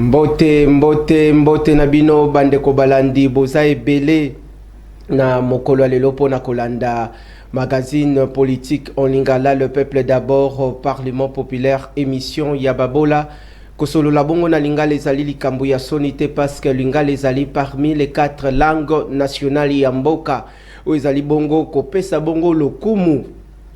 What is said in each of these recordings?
Mbote na bino bandeko balandi boza ebele na mokolo lelo pona kolanda magazine politique en lingala le peuple d'abord parlement populaire émission Yababola kosolo la bongo na lingala ezali likambo ya sonité parce que lingala ezali parmi les 4 langues nationales ya mboka o ezali bongo kopesa bongo lokumu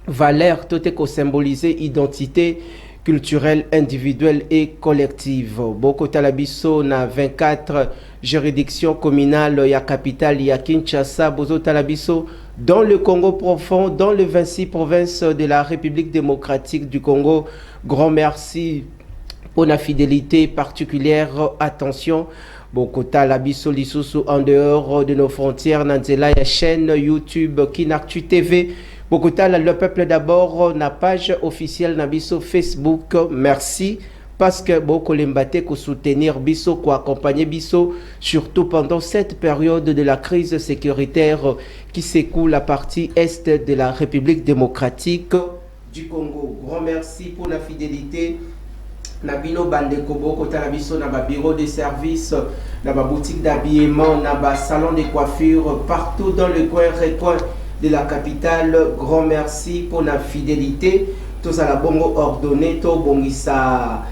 valeur tote ko symboliser identité culturelle, individuelle et collective. Boko Talabiso na 24 juridictions communales ya capitale ya Kinshasa, Bozo Talabiso dans le Congo profond, dans les 26 provinces de la République démocratique du Congo. Grand merci pour la fidélité particulière. Attention, Boko Talabiso Lisusu en dehors de nos frontières, Nanzela ya chaîne YouTube Kinactu TV. Bokota, le peuple d'abord, na page officielle na biso Facebook. Merci parce que beaucoup l'embate ko soutenir biso, ko accompagner biso, surtout pendant cette période de la crise sécuritaire qui secoue la partie est de la République démocratique du Congo. Grand merci pour la fidélité. Na bino bande kobo kota na biso na ba bureau de service, na ba boutique d'habillement, na ba salon de coiffure partout dans le coin de la capitale. Grand merci pour la fidélité. Tous à la bongo ordonné, to bongisa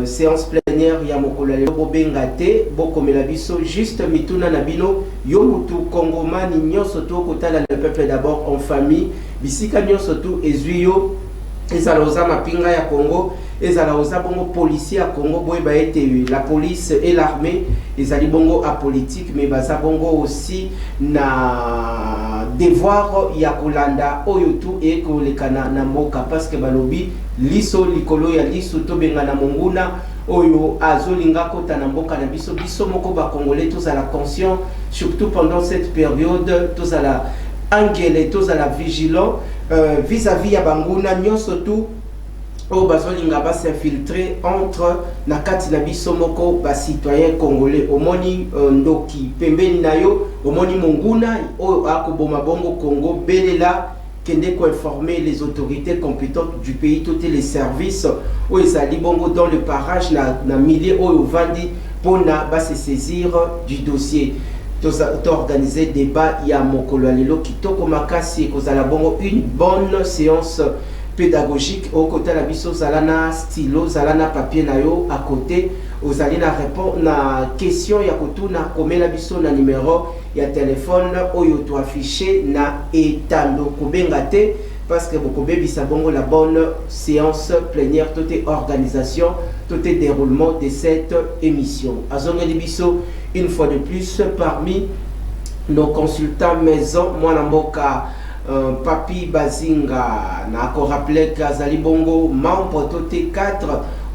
séance plénière ya mokolo lelo bengate boko melabiso juste mituna nabino yo mutu kongomani nyoso to kotala le peuple d'abord en famille bisika nyoso tu ezuyo ezala oza mapinga ya Congo ezala oza bongo policier ya Congo boye ba été la police et l'armée ezali bongo apolitique mais baza bongo aussi na devoir ya kolanda oyo tu e kolekana na mboka parce que balobi liso likolo ya liso to benga na monguna oyo azolinga kota na mboka na biso biso moko ba congolais tous à la conscient surtout pendant cette période tous à la angele tous à la vigilant vis-à-vis ya banguna nyonso tu o bazolinga ba s'infiltrer entre na kati na biso moko ba citoyen congolais omoni ndoki pembeni nayo omoni monguna o akoboma bongo Congo belela kende ko informer les autorités compétentes du pays toutes les services o ezali bongo dans le parage na milieu o vandi pona ba se saisir du dossier. Organiser débat ya mokolo lelo kitoko makasi kozala bongo une bonne séance pédagogique au côté la biso zalana stylo zalana papier na yo à côté ozali na répondre na question ya kotuna komela biso na numéro ya téléphone oyo to affiché na etando kobengate parce que beaucoup bebisa bongo la bonne séance plénière toute organisation tout déroulement de cette émission azongeli biso une fois de plus parmi nos consultants maison Mwanamboka Papi Bazinga n'a encore rappelé qu'Azali Bongo membre toté 4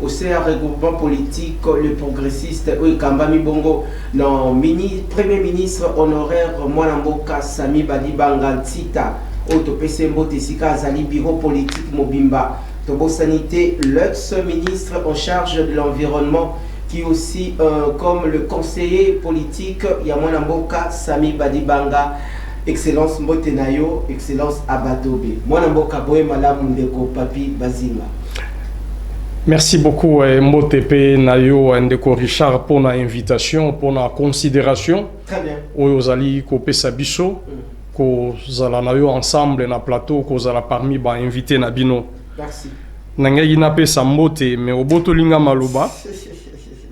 au sein regroupement politique le progressiste Kambami Bongo non premier ministre honoraire Mwanamboka Sami Badibanga Ntita Autopese Mbotesika Azali bureau politique Mobimba Tobo Sanité l'ex-ministre en charge de l'environnement qui aussi comme le conseiller politique Yamwana Mboka Sami Badibanga excellence Mbotenayo excellence Abatobe Mwana Mboka boye malamu ndeko Papi Bazinga. Merci beaucoup Mbotepe Nayo ndeko Richard pour la invitation pour la considération. Très bien. Oyozali ko pesa biso ko zala nayo ensemble na plateau ko zala parmi ba invité na bino. Merci. Nangai na pesa mbote mais oboto linga maluba.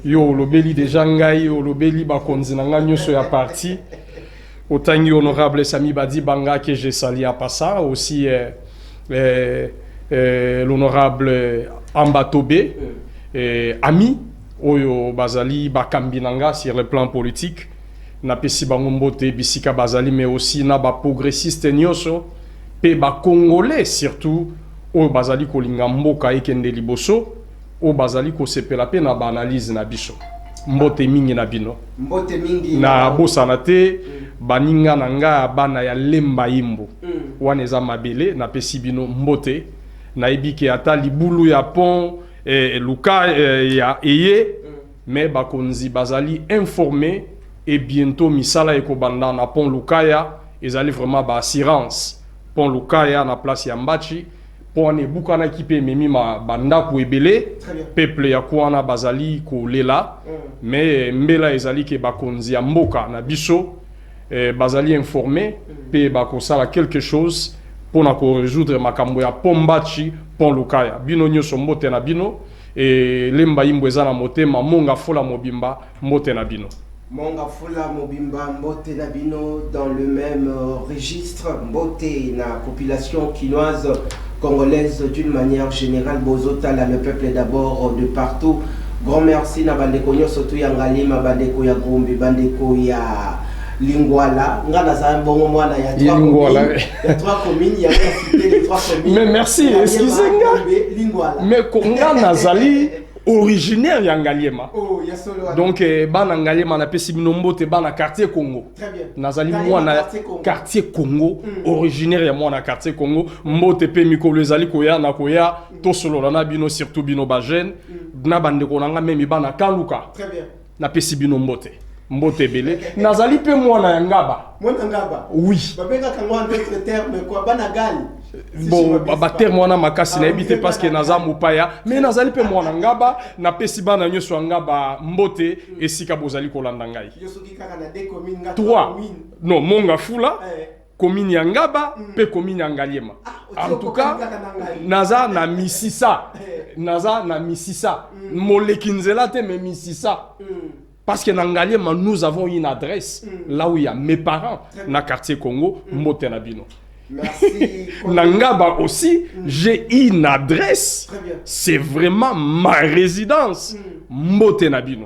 Yo lobeli déjà ngai yo lobeli ba konzi nanga nyoso ya parti autant honorable Sami Badibanga que j'ai sali à Passa aussi l'honorable Ambatobe ami oyo bazali bakambinanga sur le plan politique na pesi bango mbote bisika bazali mais aussi na ba progressiste nyoso pe ba congolais surtout oyo bazali kolinga mboka ekende liboso o bazali ko sepela pe na ba analyse na biso mbote mingi na bino mbote mingi na bosana te baninga nanga bana ya lemba yimbo wana eza mabele na pesi bino mbote na ebike ata libulu ya pont luka ya eye mais bakonzi bazali informé et bientôt misala ekobanda na pont lukaya ezali vraiment ba assurance pont lukaya na place ya Mbachi pour ane bukana kipe memi ma banda ko ebele Très bien. peuple ya kwana bazali ko lela mais mbela ezali ke bakonzi ya mboka na biso bazali informé pe bakosala quelque chose pour na ko résoudre makambo ya pombachi pon lukaya bino nyoso mbote na bino et lemba yimbo eza na motema monga fola mobimba mbote na bino. Monga Fula Mobimba Mbote Nabino dans le même registre. Mbote na population quinoise congolaise d'une manière générale. Bozota là, le peuple d'abord de partout. Grand merci na bandeko nyoso ya Ngalima, bandeko ya Gombe, bandeko ya Lingwala. Ngana za mbongo mwana ya trois communes, il y a cité les trois communes. Mais merci, excusez-moi. Lingwala. Mais konga nazali originaire ya Ngaliema. Oh, ya solo. Donc bana Ngaliema na pesi binombote bana quartier Congo. Très bien. Nazali mwana quartier Congo, originaire ya mwana quartier Congo. Mbote pe mikolo ezali koya na koya to solo na bino surtout bino ba jeune na bande ko nanga même bana Kaluka. Très bien. Na pesi binombote. Mbote belé. Nazali pe mwana ya Ngaba. Mwana Ngaba. Oui. Babeka kangwa d'autres termes quoi bana gali. Bon bater mwana makasi na ebité parce que naza mupaya mais nazali pe mwana Ngaba na pesi bana nyoso Ngaba mbote esika bozali kolanda ngai. Yosoki kaka na deux communes nga 3 non Monga Fula commune ya Ngaba pe commune ya Ngaliema. En tout cas naza na misisa naza na misisa molekinzela te mais misisa. Parce que dans Ngaliema, nous avons une adresse là où il y a mes parents, dans le quartier Congo, Mbote Nabino. Merci. Nangaba aussi, j'ai une adresse. C'est vraiment ma résidence. Mbote Nabino.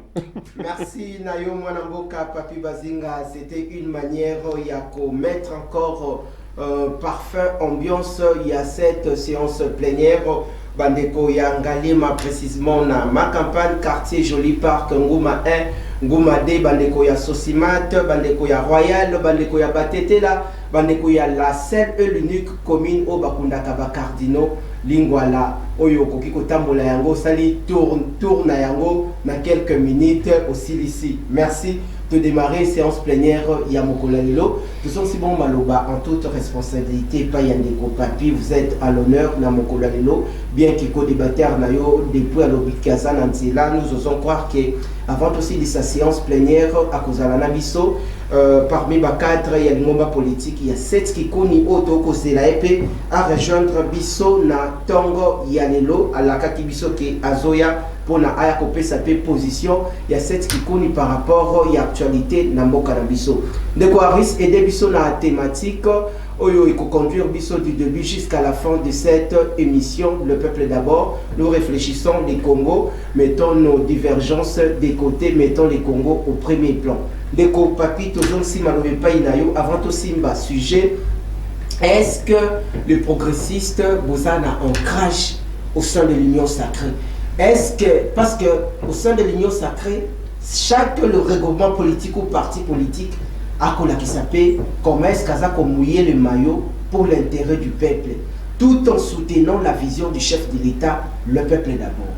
Merci Nayo Mwanamboka, Papi Bazinga. C'était une manière de mettre encore parfum, ambiance. Il y a cette séance plénière. Bandeko ya Ngaliema précisément na ma campagne quartier Joli Parc Ngouma 1 Ngouma 2 bandeko ya Sosimat bandeko ya Royal bandeko ya Batetela bandeko ya la seule et l'unique commune au Bakunda Kaba Cardinaux Lingwala oyo koki kotambola yango sali tourne yango na quelques minutes aussi ici. Merci de démarrer séance plénière ya Mokola Lelo. Nous sommes si bon maloba en toute responsabilité pas yandeko papi vous êtes à l'honneur na Mokola Lelo bien qu'il co-débatteur nayo depuis à l'obikaza nanzela nous osons croire que avant aussi de sa séance plénière à cause de la nabiso parmi les cadres il y a le moment politique il y a 7 qui koni auto cause la épée à rejoindre biso na tongo yanelo à la kakibiso qui azoya pour na aya kopé sa position il y a 7 qui koni par rapport à l'actualité na mboka na biso ndeko Aris et de biso na thématique oyo il faut conduire biso du début jusqu'à la fin de cette émission le peuple d'abord nous réfléchissons les Congos mettons nos divergences des côtés mettons les Congos au premier plan ndeko papi toujours si malové pas inayo avant tout simba sujet est-ce que le progressiste bozana ancrage au sein de l'union sacrée est-ce que parce que au sein de l'union sacrée chaque le règlement politique ou parti politique a qui s'appelle comment est-ce qu'on mouiller le maillot pour l'intérêt du peuple tout en soutenant la vision du chef de l'État le peuple d'abord.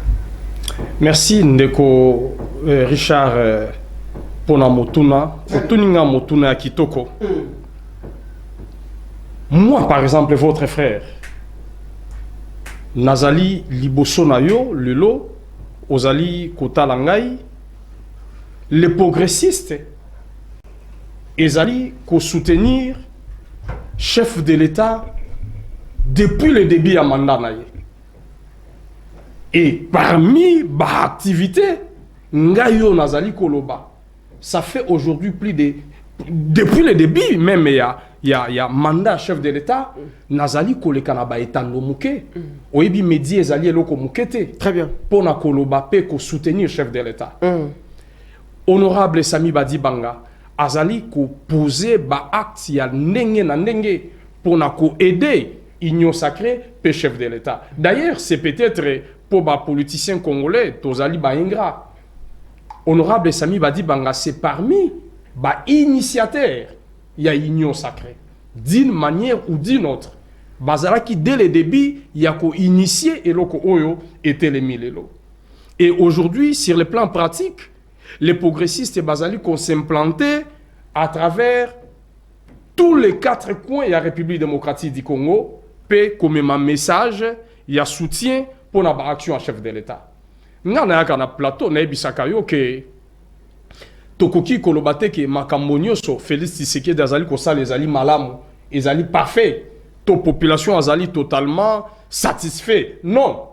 Merci Ndeko Richard pona motuna otuninga motuna kitoko. Moi par exemple votre frère Nazali liboso na yo lelo ozali kotala ngai les progressistes ezali ko soutenir chef de l'État depuis le début à mandat na ye. Et parmi ba activité ngayo nazali koloba ça fait aujourd'hui plus de depuis le début même il y a mandat chef de l'État nazali koleka na ba etando muke oyebi medi ezali eloko mukete très bien pour na koloba pe ko soutenir chef de l'État. Honorable Sami Badi Banga azali ko poser ba acte ya ndenge na ndenge pour na ko aider union sacrée pe chef de l'État. D'ailleurs, c'est peut-être pour ba politiciens congolais tozali ba ingrat. Honorable Sami Badi Banga c'est parmi ba initiateurs il y a union sacrée d'une manière ou d'une autre. Bazala qui dès le début il y a ko initié et loko oyo était les milelo. Et aujourd'hui sur le plan pratique les progressistes et Bazali qu'on s'implanter à travers tous les 4 coins de la République démocratique du Congo, paix comme un message il y a soutien pour la action à chef de l'État. Nga na yaka na plateau na ebisaka yo ke tokoki kolobate ke makambo nyonso Félix Tshisekedi azali kosala ezali malamu, ezali parfait, to population azali totalement satisfait. Non.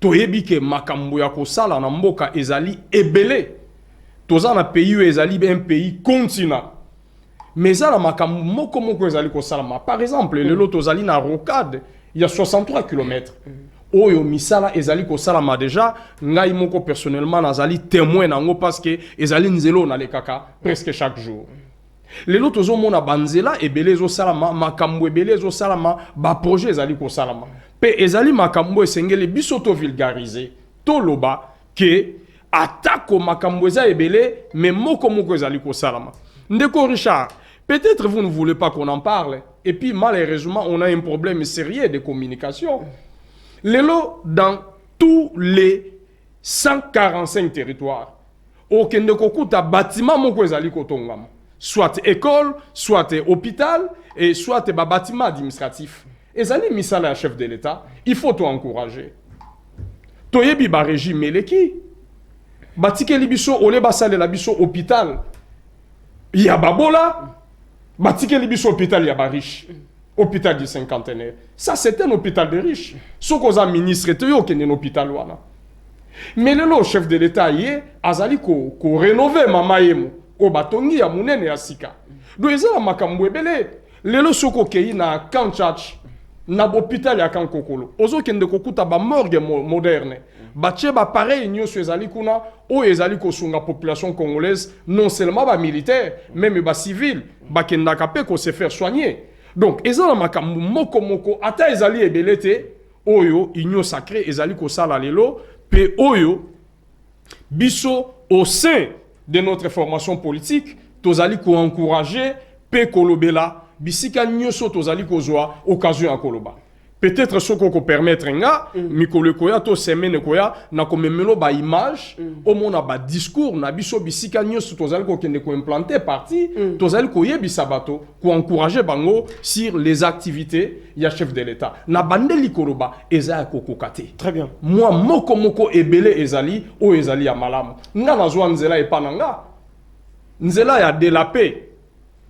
Toyebi ke makambo ya kosala na mboka ezali ebele. Toza na pays ezali un pays continent. Mais ça, moko ezali kosalama. Par exemple, le lot tozali na rocade, il y a 63 km. Oyo misala ezali kosalama déjà, ngai moko personnellement nazali témoin nango parce que ezali nzelo na le kaka presque chaque jour. Le lot tozo mona banzela ebele zo salama, makambo ebele zo salama, ba projet ezali kosalama. Pe ezali makambo esengeli biso to vulgariser, to loba ke atako makambo eza ebele, mais moko ezali kosalama. Ndeko Richard, peut-être vous ne voulez pas qu'on en parle. Et puis malheureusement, on a un problème sérieux de communication. Lelo, dans tous les 145 territoires, aucun de kokuta bâtiment moko ezali kotongama. Soit école, soit hôpital, et soit bâtiment administratif. Ezali misala ya chef de l'État, il faut tout encourager. Toyebi ba régime meleki. Batike libiso ole basale la biso hôpital. Ya babola. Batike libiso hôpital ya ba riche. Hôpital du cinquantenaire. Ça, c'est un hôpital de riches. Ce qu'on a ministre, c'est un hôpital. Mais le chef de l'État, azali ko rénover mama yemo. O batongi ya munene ya sika. Donc, ils ont makambo ebele. Le soko kei na Kanchach, na hôpital ya Kankokolo. Ozo kende kokuta ba morgue moderne. Bache ba pareil nyoso ezali kuna, o ezali ko sunga population congolaise, non seulement ba militaire, même ba civil, ba kenda kapé ko se faire soigner. Donc, ezala makambo moko ata ezali ebelete oyo union sacrée ezali ko sala lelo pe oyo biso au sein de notre formation politique tozali ko encourager pe kolobela bisika nyoso tozali ko zwa occasion ya koloba. Peut-être ce qu'on peut permettre nga mikolo koya to semaine koya na komemelo ba image au mona ba discours na biso bisika nyoso tozali ko kende ko implanter parti tozali ko yebisa bato ko encourager bango sur les activités ya chef de l'État na bandeli koloba eza ko kokate. Très bien. Moi moko ebele ezali o ezali ya malamu nga na zwa nzela epananga nzela ya de la paix.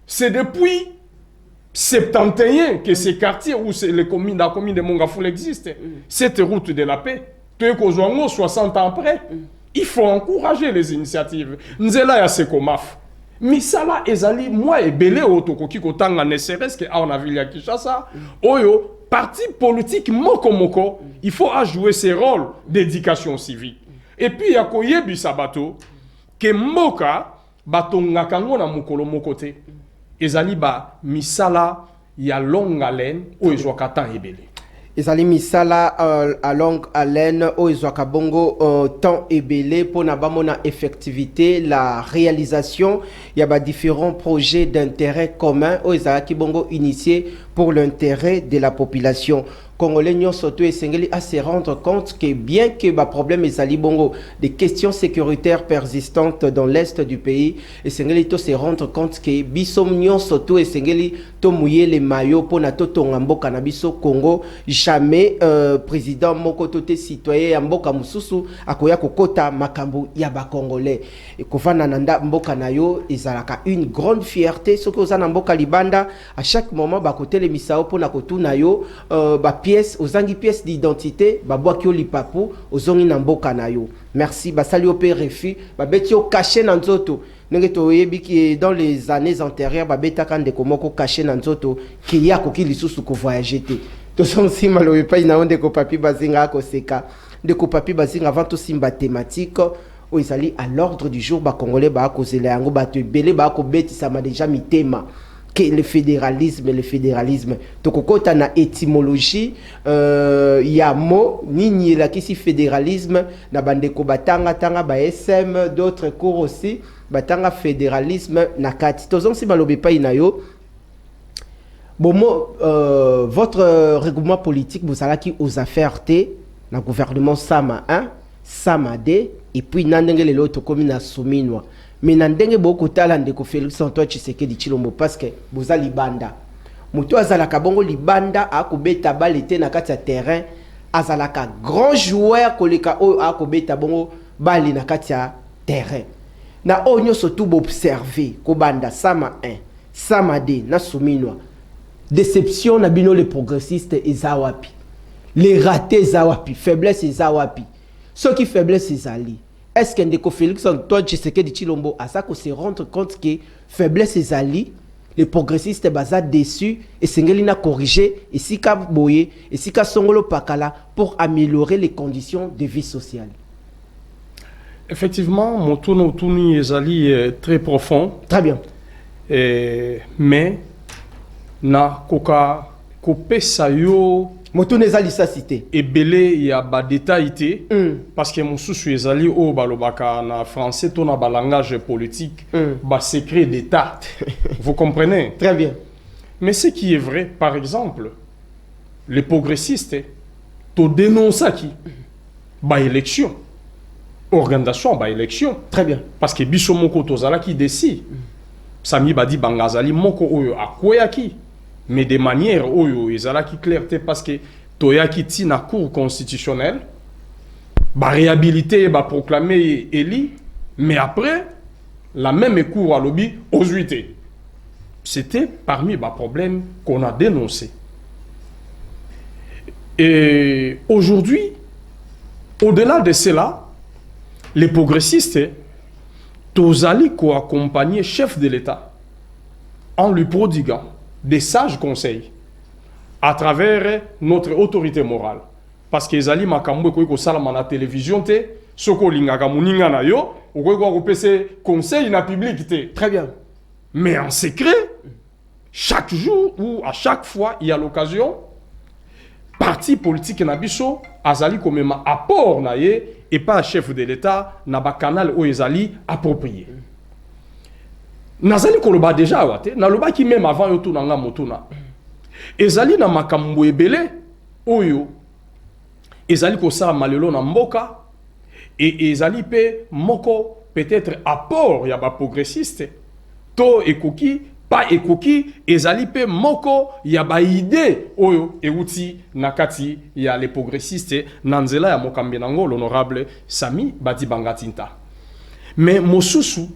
C'est depuis 71 que ces quartiers où la commune de Mongafoul existe. Cette route de la paix, 60 ans après, il faut encourager les initiatives. Nzela ya sekomaf. Misala ezali moi et belé otokoki kotanga ne serait-ce que on a vu ya Kinshasa. Oyo parti politique moko il faut jouer ses rôles d'éducation civique. Et puis ya koyebi sabato que mboka batonga kango na mukolo mokote. Ezali ba misala ya longue haleine o ezwaka temps ebele. Ezali misala à longue haleine o ezwaka bongo temps ebele pour na bamona effectivité la réalisation il y a différents projets d'intérêt commun o ezalaki bongo initié pour l'intérêt de la population. Congolais surtout esengeli à se rendre compte que bien que le problème ezali bongo des questions sécuritaires persistantes dans l'est du pays, esengeli to se rendre compte que biso surtout esengeli to mouiller les maillots pour na to tongamboka na biso Congo jamais président moko toté citoyen ya mboka mususu akoya kokota makambo ya ba congolais et kofana nanda mboka na yo ezalaka une grande fierté ce que ozana mboka libanda à chaque moment ba côté les misao pour na kotuna yo ba pièces aux angi pièces d'identité babwaki lipapu ozongi na mboka na yo. Merci basali au PRFI babeti o caché na nzoto ndenge toyebi ki dans les années antérieures babeta kande komoko caché na nzoto ki ya koki lisusu ko voyager te to sonsi malo pa ina onde ko papi bazinga ko seka de ko papi bazinga avant to simba thématique o isali à l'ordre du jour ba congolais ba ko zela yango ba to belé ba ko beti ça m'a déjà mitema que le fédéralisme tokokota na étymologie yamo nini la kisi fédéralisme na bandeko batanga tanga ba SM d'autres cours aussi batanga fédéralisme na kati tozon si balobe pa inayo bomo votre règlement politique vous allez aux affaires T na gouvernement Sama 1 Sama 2 et puis nandenge l'autre commune na Souminwa. Mais nandenge beaucoup talent de Félix Antoine Tshisekedi Tshilombo parce que boza libanda muto azala kabongo libanda akobeta balete na kati ya terrain azalaka grand joueur koleka oyo akobeta bongo bali na kati ya terrain na oyo nyonso tu boobserve kobanda sama 1 sama 2 na suminwa déception na bino les progressistes eza wapi les ratés eza wapi faiblesse eza wapi soki faiblesse ezali est-ce que ndeko Félix Antoine Tshisekedi Tshilombo asa ko se rendre compte que faiblesse ezali les progressistes baza déçus et sengeli na corriger et sika boye et sika songolo pakala pour améliorer les conditions de vie sociale. Effectivement, mon tourni ezali très profond. Très bien. Mais na koka kopesa yo motourni ezali sa cité. Ebele ya ba détaillité parce que mon sous ezali o balobaka na français to na ba langage politique ba secret d'état. Vous comprenez? Très bien. Mais ce qui est vrai, par exemple, les progressistes to dénonce qui ba élection. Organisation ba élection. Très bien. Parce que biso moko tozala qui décide. Sami badi bangazali moko oyo akweyaki. Mais de manière oyo ezala qui clarté parce que toyaki ti na cour constitutionnelle ba réhabilité ba proclamer éli mais après la même cour à lobby aux 8. C'était parmi les problèmes qu'on a dénoncés. Et aujourd'hui, au-delà de cela, les progressistes, tozali ko accompagner chef de l'État en lui prodiguant des sages conseils à travers notre autorité morale. Parce que ezali makambo ko salama na télévision te, soko lingaka muninga na yo, ko kopese conseil na public te. Très bien. Mais en secret, chaque jour ou à chaque fois il y a l'occasion, parti politique na biso azali comme un apport na ye et pas chef de l'État na ba canal o ezali approprié. Nazali koloba déjà wate, na loba ki même avant yo to nga motuna. Ezali na makambo ebele oyo ezali ko sa malelo na mboka et ezali pe moko peut-être apport ya ba progressiste to ekoki pas ekoki ezali pe moko ya ba idée oyo euti nakati ya les progressistes nanzela ya mokambi nango l'honorable Sami Badi Bangatinta. Mais mosusu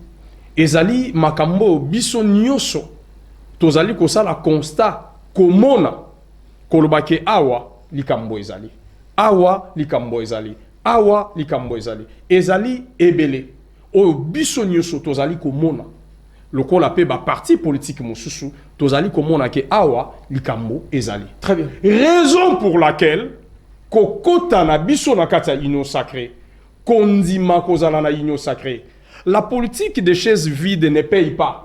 ezali makambo biso nyoso tozali ko sala constat komona kolobake awa likambo ezali awa likambo ezali awa likambo ezali ezali ebele oyo biso nyoso tozali komona lokola pe ba parti politique mosusu tozali komona ke awa likambo ezali. Très bien. Raison pour laquelle kokota na biso na kati ya union sacrée kondima kozala na union sacrée. La politique des chaises vides ne paye pas.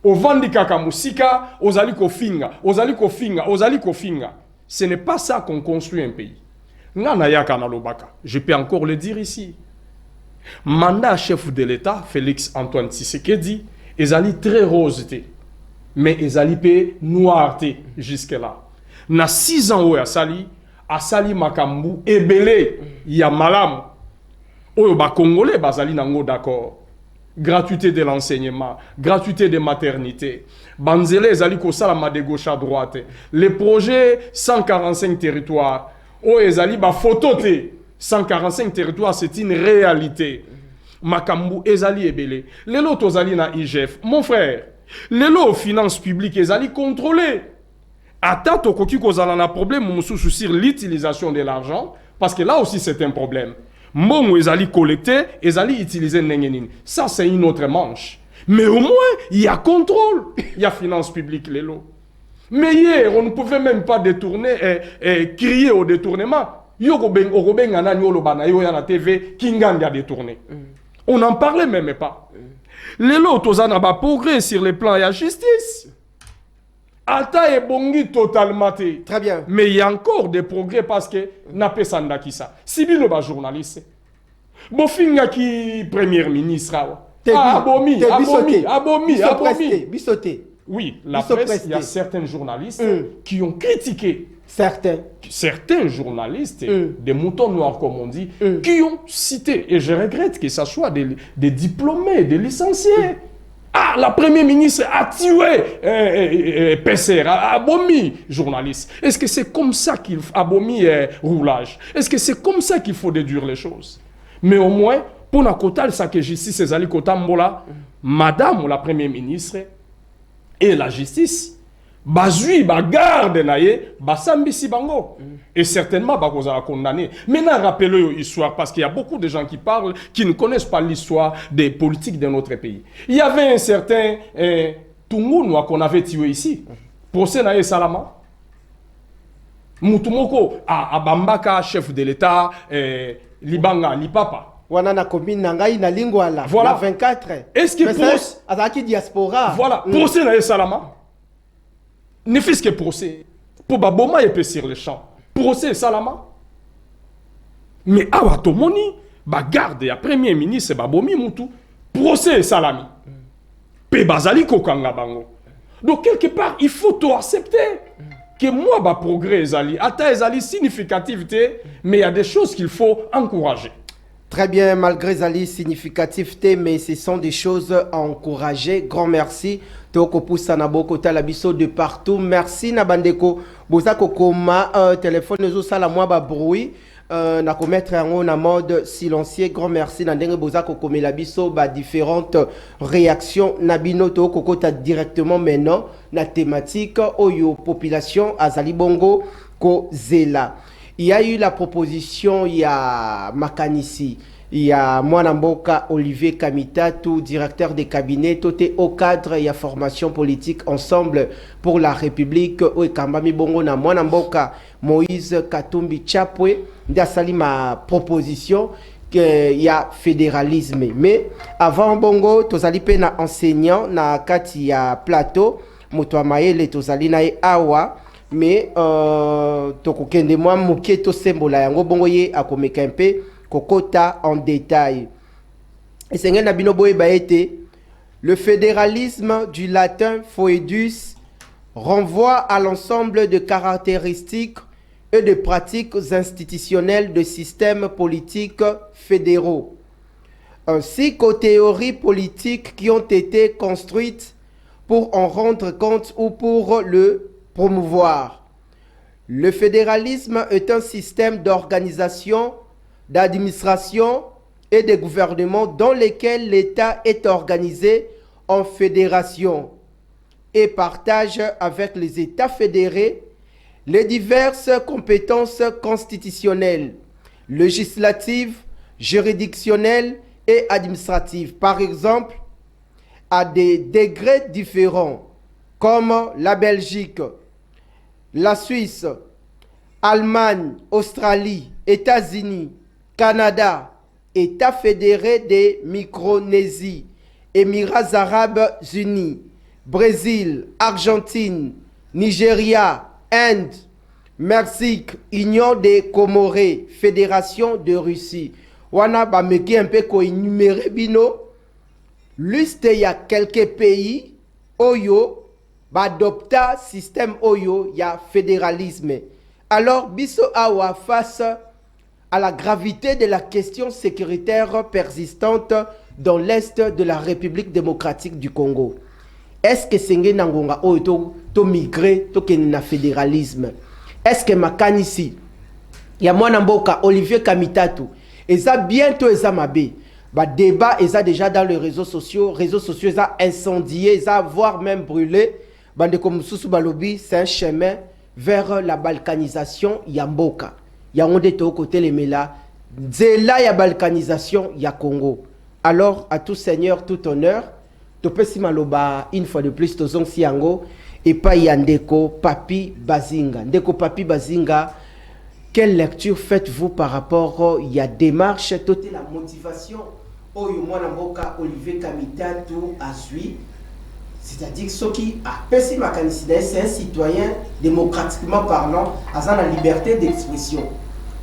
Ovandika kamusika, ozali kofinga, ozali kofinga, ozali kofinga. Ce n'est pas ça qu'on construit un pays. Ngana yaka na lobaka. Je peux encore le dire ici. Mandat chef de l'État, Félix Antoine Tshisekedi, ezali très rose te. Mais ezali pe noir te jusque-là. Na 6 ans oyo asali makambu ebele ya malamu. Oyo ba Congolais bazali nango d'accord. Gratuité de l'enseignement, gratuité de maternité. Banzele ezali ko salama de gauche à droite. Les projets 145 territoires. O ezali ba photo te. 145 territoires, c'est une réalité. Makambu ezali ebele. Lelo tozali na IGF. Mon frère, lelo finances publiques ezali contrôlé. Ata tokoki kozala na problème mosusu sur l'utilisation de l'argent parce que là aussi c'est un problème. Mbongo ezali collecté, ezali utilisé nengenini. Ça c'est une autre manche. Mais au moins il y a contrôle, il y a finances publiques lelo. Mais hier on ne pouvait même pas détourner et crier au détournement. Yo kobenga na nyolo bana yo ya na TV kingandi a détourné. On n'en parlait même pas. Lelo tozana ba progrès sur le plan de la justice. Ata et bongi totalement. Très bien. Mais il y a encore des progrès parce que n'a pas sanda qui ça. Si bien le journaliste. Bofinga qui premier ministre. Abomi. Bisoté. Oui, la presse, il y a certains journalistes qui ont critiqué. Certains journalistes, des moutons noirs comme on dit, qui ont cité, et je regrette que ce soit des diplômés, des licenciés. Ah, la première ministre a tué PCR, a abomi journaliste. Est-ce que c'est comme ça qu'il faut abomi roulage? Est-ce que c'est comme ça qu'il faut déduire les choses? Mais au moins, pour la côté, ça que justice ezali kotambola, madame la première ministre et la justice, bazui, bagarde naye, basambisi bango. Et certainement, bakoza condamné. Maintenant, rappelez-le l'histoire, parce qu'il y a beaucoup de gens qui parlent, qui ne connaissent pas l'histoire des politiques de notre pays. Il y avait un certain Tungounoua qu'on avait tué ici. Procès naye Salama. Moutoumoko, à Bambaka, chef de l'État, Libanga, Lipapa. Wana commune nangai na lingwala. Voilà. 24. Est-ce que procès azaki diaspora. Voilà, procès naye Salama. Ne fais-ce que procès. Pour Baboma et sur le champ. Procès Salama. Mais awa tomoni, garde ya premier ministre Babomi Moutou. Procès Salami. Pe bazali kokanga bango. Donc quelque part, il faut tout accepter. Que moi, progrès ezali. Ata ezali significativité, mais il y a des choses qu'il faut encourager. Très bien, malgré Zali significativité, mais ce sont des choses à encourager. Grand merci. Toko poussa na boko talabiso de partout. Merci Nabandeko. Bozako koma téléphone nous sala moi ba bruit. Na commettre en mode silencieux. Grand merci Nandenge Bozako komela biso ba différentes réactions. Nabino toko kota directement maintenant na thématique oyo population azali bongo ko zela. Il y a eu la proposition, il y a Makanisi, il y a Mwanamboka Olivier Kamitatu, directeur des cabinets, tout est au cadre, il y a formation politique ensemble pour la République, Kambami Bongo na Mwanamboka Moïse Katumbi Chapwe, d'asali ma proposition, qu'il y a fédéralisme. Mais avant Bongo, tozali pe na enseignant, na kati ya plateau, Moutoua Maele, tozali na awa, mais tokokende moi muke to sembola yango bongo ye akomeka mpe kokota en détail. Et c'est ngena bino boye ba été le fédéralisme du latin foedus renvoie à l'ensemble de caractéristiques et de pratiques institutionnelles de systèmes politiques fédéraux, ainsi qu'aux théories politiques qui ont été construites pour en rendre compte ou pour le promouvoir. Le fédéralisme est un système d'organisation, d'administration et de gouvernement dans lequel l'État est organisé en fédération et partage avec les États fédérés les diverses compétences constitutionnelles, législatives, juridictionnelles et administratives. Par exemple, à des degrés différents, comme la Belgique, la Suisse, Allemagne, Australie, États-Unis, Canada, États fédérés de Micronésie, Émirats arabes unis, Brésil, Argentine, Nigeria, Inde, Mexique, Union des Comorés, Fédération de Russie. Wana ba meki un peu ko énumérer bino. Liste il y a quelques pays oyo adopta système oyo ya fédéralisme. Alors biso awa face à la gravité de la question sécuritaire persistante dans l'est de la République démocratique du Congo. Est-ce que senge nangonga oyo to migrer to na fédéralisme? Est-ce que makanisi ya mwana mboka Olivier Kamitatu eza bientôt eza mabe? Ba débat eza déjà dans les réseaux sociaux eza incendié, eza voire même brûlé. Bande comme Soussou Balobi, c'est un chemin vers la balkanisation Yamboka. Yaonde to côté les mela, zela ya balkanisation ya Congo. Alors à tout seigneur, tout honneur, topesi maloba une fois de plus tozong siango et pas yandeko Papi Bazinga. Ndeko Papi Bazinga, quelle lecture faites-vous par rapport à la démarche, toute la motivation oyo mwana mboka Olivier Kamitatu a suivi? C'est-à-dire ceux qui a perçu Makanisi, c'est un citoyen démocratiquement parlant, à la liberté d'expression.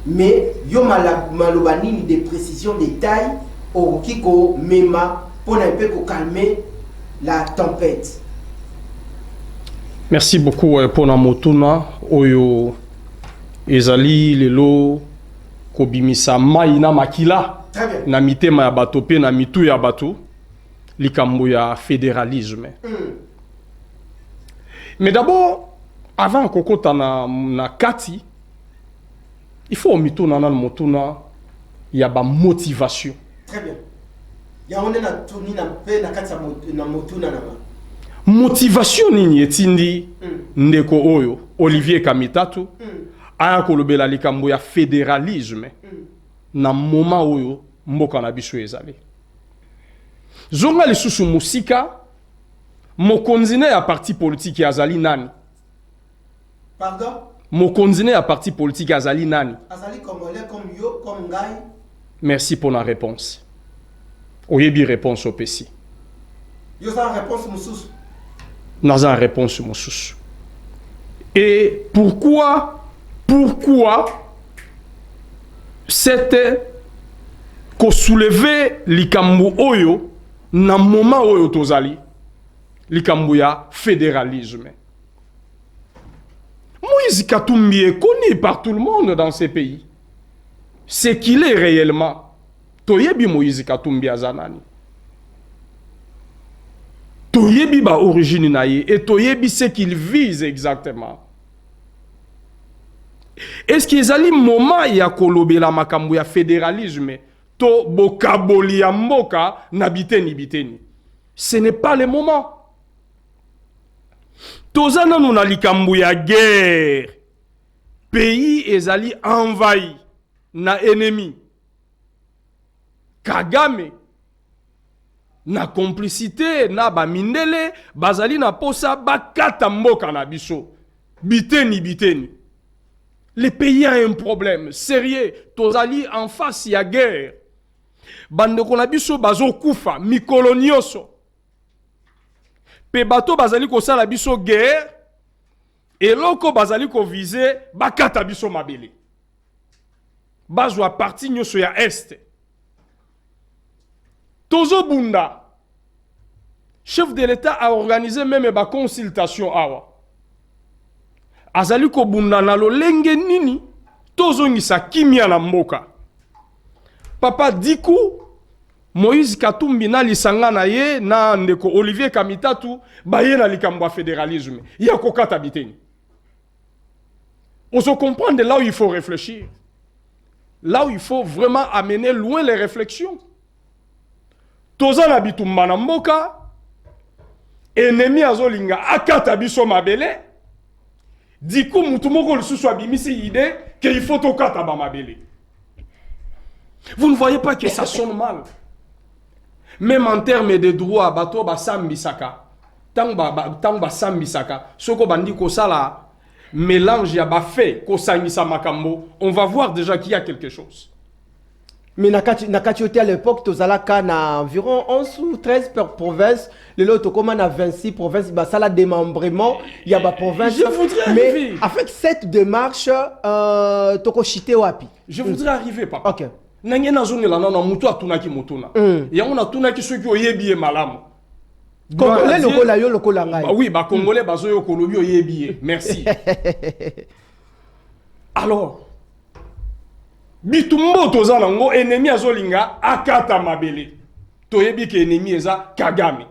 Mais yo malobani des précisions, des tailles, au kiko mema pour un peu calmer la tempête. Merci beaucoup pour la motuna oyo ezali lelo kobimisa maina makila. Très bien. Na mitema ya bato pe na mitu ya bato. likambo ya fédéralisme. Mais d'abord, avant kokota na kati, il faut mituna na motuna ya ba motivation. Très bien. Ya on na tuni na pe na kati na motuna na ma. Motivation nini etindi ndeko oyo Olivier Kamitatu aya kolobela likambo ya fédéralisme na moment oyo mboka na biso ezali. Zonga lisusu musika mokonzine ya parti politique ya azali nani? Pardon? Mokonzine ya parti politique ya azali nani? Azali congolais comme yo, comme ngai. Merci pour la réponse. Oyebi réponse au PC. Yo sa réponse mususu. Naza réponse mususu. Et pourquoi c'était ko soulever likambo oyo na moment oyo tozali likambo ya fédéralisme. Moïse Katumbi est connu par tout le monde dans ces pays. C'est qu'il est réellement. Toyebi Moïse Katumbi azanani. Toyebi ba origine naye et toyebi ce qu'il vise exactement. Est-ce qu'il y a un moment ya kolobela makambo ya fédéralisme to bokaboli ya mboka na biteni biteni? Ce n'est pas le moment. Tozana nous na likambo ya guerre. Pays ezali envahi na ennemi. Kagame na complicité na ba mindele bazali na posa bakata mboka na biso. Biteni biteni. Le pays a un problème sérieux. Tozali en face ya guerre. Bandeko na biso bazo kufa mikolo nyonso. Pe bato bazali ko sala biso guerre et loko bazali ko viser bakata biso mabele. Bazwa parti nyonso ya est. Tozo bunda. Chef de l'État a organisé même ba consultation awa. Azali ko bunda na lolenge nini tozo ngisa kimia na mboka. Papa Diku Moïse Katumbi na lisanga na ye na ndeko Olivier Kamitatu baye na likambo ya fédéralisme. Ya kokata biteni. On se comprend de là où il faut réfléchir. Là où il faut vraiment amener loin les réflexions. Toza na bitumba na mboka ennemi azolinga akata biso mabele. Diku mutu moko lisusu abimisi idée qu'il faut tokata ba mabele. Vous ne voyez pas que ça sonne mal. Même en termes de droit, bato ba sambisaka. Tang ba sambisaka. Soko bandi ko sala mélange ya ba fait ko sangisa makambo, on va voir déjà qu'il y a quelque chose. Mais à l'époque, tozalaka na environ 11 ou 13 provinces. Le lot comme na 26 provinces, bah ça la démembrement, il y a ba province. Je voudrais mais arriver. avec cette démarche, toko chité wapi. Je voudrais arriver, papa. OK. Nange na zone la na mutu atunaki mutuna. Ya on atunaki ceux qui oyebi malamu. Congolais lokola yo lokola ngai. Bah oui, bah congolais bazo yo kolobi oyebi. Merci. Alors bitumbo toza nango ennemi azolinga akata mabele. Toyebi ke ennemi eza Kagame.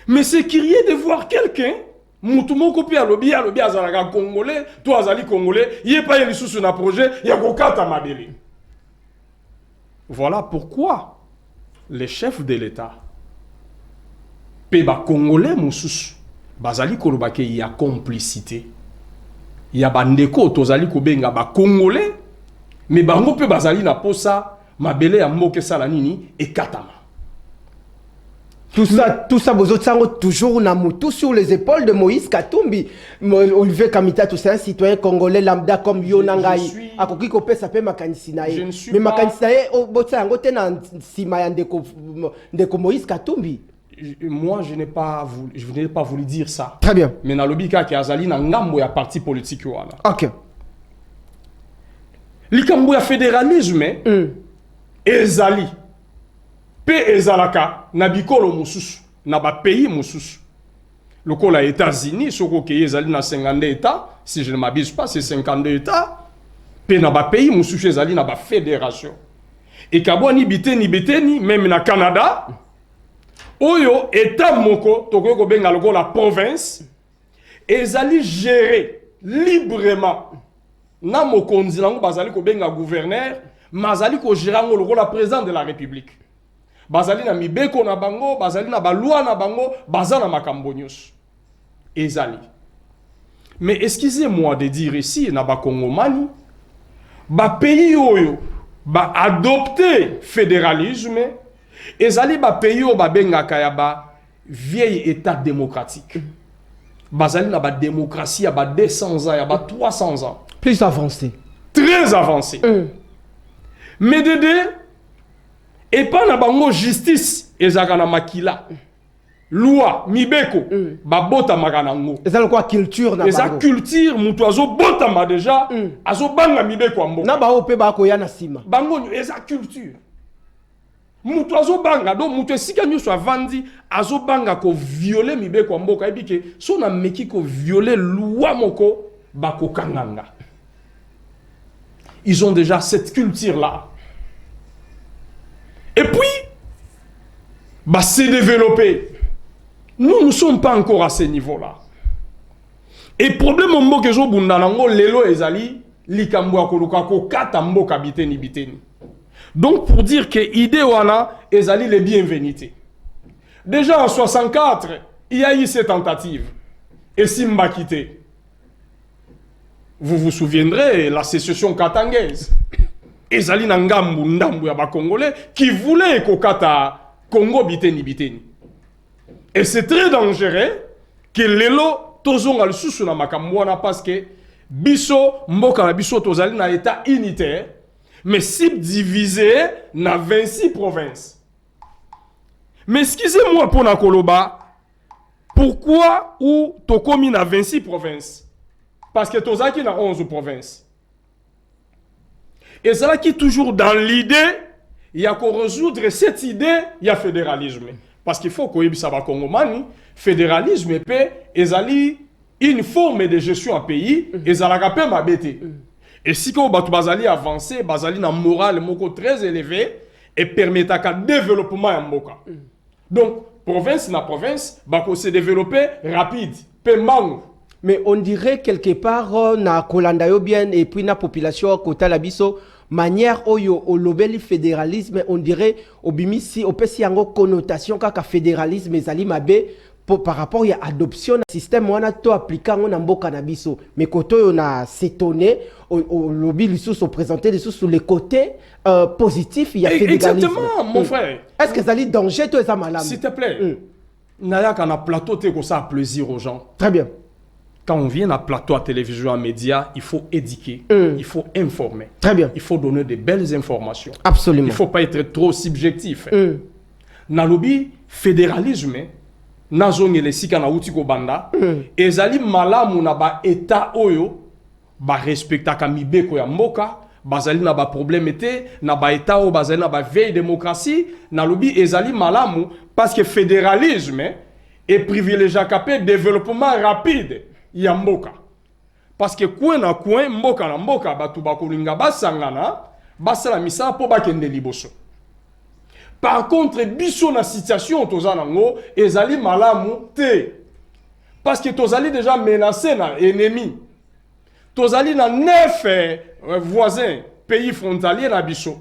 Mais c'est curieux de voir quelqu'un mutu moko pe alobi azalaka congolais, to azali congolais, yé pa yeli susu na projet ya kokata mabele. Voilà pourquoi les chefs de l'État pe ba congolais mususu bazali koloba ke ya complicité. Ya bandeko tozali kobenga ba congolais mais bango pe bazali na posa mabele ya mboke sala nini et katama. Tout ça, vous autres, toujours na moutou sur les épaules de Moïse Katumbi. Olivier Kamitatu, c'est un citoyen congolais lambda comme Yonangai. Akoki kope ça peut makanisinae. Mais makanisinae, botsa ngote na sima ndeko Moïse Katumbi. Moi, je n'ai pas voulu dire ça. Très bien. Mais na lobika ki azali na ngambo ya parti politique wana. OK. Likambo ya fédéralisme ezali pe ezalaka na bikolo mususu na ba pays mususu. Lokola États-Unis soko ke ezali na 52 États, si je ne m'abuse pas, c'est 52 États. Pe na ba pays mususu ezali na ba fédération. Et kabwani biteni, même na Canada, oyo état moko, toko ko benga loko la province, ezali gérer librement. Na mokonzi nango bazali ko benga gouverneur, mazali ko gérer ngo loko la président de la République. Bazali na mibeko na bango, bazali na baloi na bango, bazana makambo nyos. Ezali. Mais excusez-moi de dire ici, na ba Congomani, ba pays oyo, ba adopter fédéralisme, ezali ba pays oyo ba bengaka ya ba vieil état démocratique. Bazali na ba démocratie ya ba 200 ans, ya ba 300 ans. Plus avancé. Très avancé. Mais Dédé, et pas na bango justice, ezaka na makila. Loi, mibeko, ba bota maganango. Ezali quoi culture na bango. Eza culture, mutu azo bota ma déjà, azo banga mibeko ambo. Na ba ope ba ko ya na sima. Bango eza culture. Mutu azo banga, donc mutu esika nyuso avandi, azo banga ko violer mibeko amboka ebike, so na meki ko violer loi moko, ba ko kanganga. Ils ont déjà cette culture-là. Et puis, bah, c'est développé. Nous ne sommes pas encore à ce niveau-là. Et problème au mot que je bundanango lelo ezali likambo akoluka ko kata mboka biteni biteni. Donc pour dire que idée wana ezali les bienvenités. Déjà en 64, il y a eu cette tentative. Et Simba quitté. Vous vous souviendrez, la sécession katangaise. Ezali nangambu ndambu ya ba Congolais qui voulaient kokata Congo biteni biteni. Et c'est très dangereux que lelo tozonga lisusu na makambo wana parce que biso mboka na biso tozali na état unitaire mais subdivisé na 26 provinces. Mais excusez-moi pour na koloba, pourquoi ou tokomi na 26 provinces? Parce que tozaki na 11 provinces. Et ça qui toujours dans l'idée, il y a qu'on résoudre cette idée, il y a fédéralisme. Parce qu'il faut qu'on y ait un Congomani, fédéralisme et une forme de gestion à pays, et ça l'a pas m'abêté. Et si on va avancer, bazali na morale moko très élevé et permettre un développement en moka. Donc province na province, bako se développer rapide, paiement. Mais on dirait quelque part na kolanda yo bien et puis na population kota la biso manière oyo o lobeli fédéralisme on dirait obimisi opesi yango connotation kaka fédéralisme ezali mabe par rapport à adoption na système wana to appliquer na mboka na biso mais koto yo na s'étonner au lobby lisusu présenter lisusu sur les côtés positifs il y a fédéralisme. Exactement mon frère. Est-ce que ça li danger to eza malamu? S'il te plaît. Naya kana plateau te ko ça plaisir aux gens. Très bien. Quand on vient à plateau à télévision, à médias, il faut éduquer, il faut informer. Très bien. Il faut donner de belles informations. Absolument. Il ne faut pas être trop subjectif. Nalobi, fédéralisme, nazongi le sika na uti ko banda, ezali malamu na ba état oyo, ba respecta kamibeko ya mboka, bazali na ba problème te, na ba état oyo bazali na ba veille démocratie, nalobi ezali malamu parce que fédéralisme est privilégié capé développement rapide. Ya mboka. Parce que coin na coin, mboka na mboka, batu bakulinga basangana, basala misala po bakende liboso. Par contre, biso na situation tozanango, ezali malamu te. Parce que tozali déjà menacé na ennemi. Tozali na 9 voisins, pays frontaliers na biso.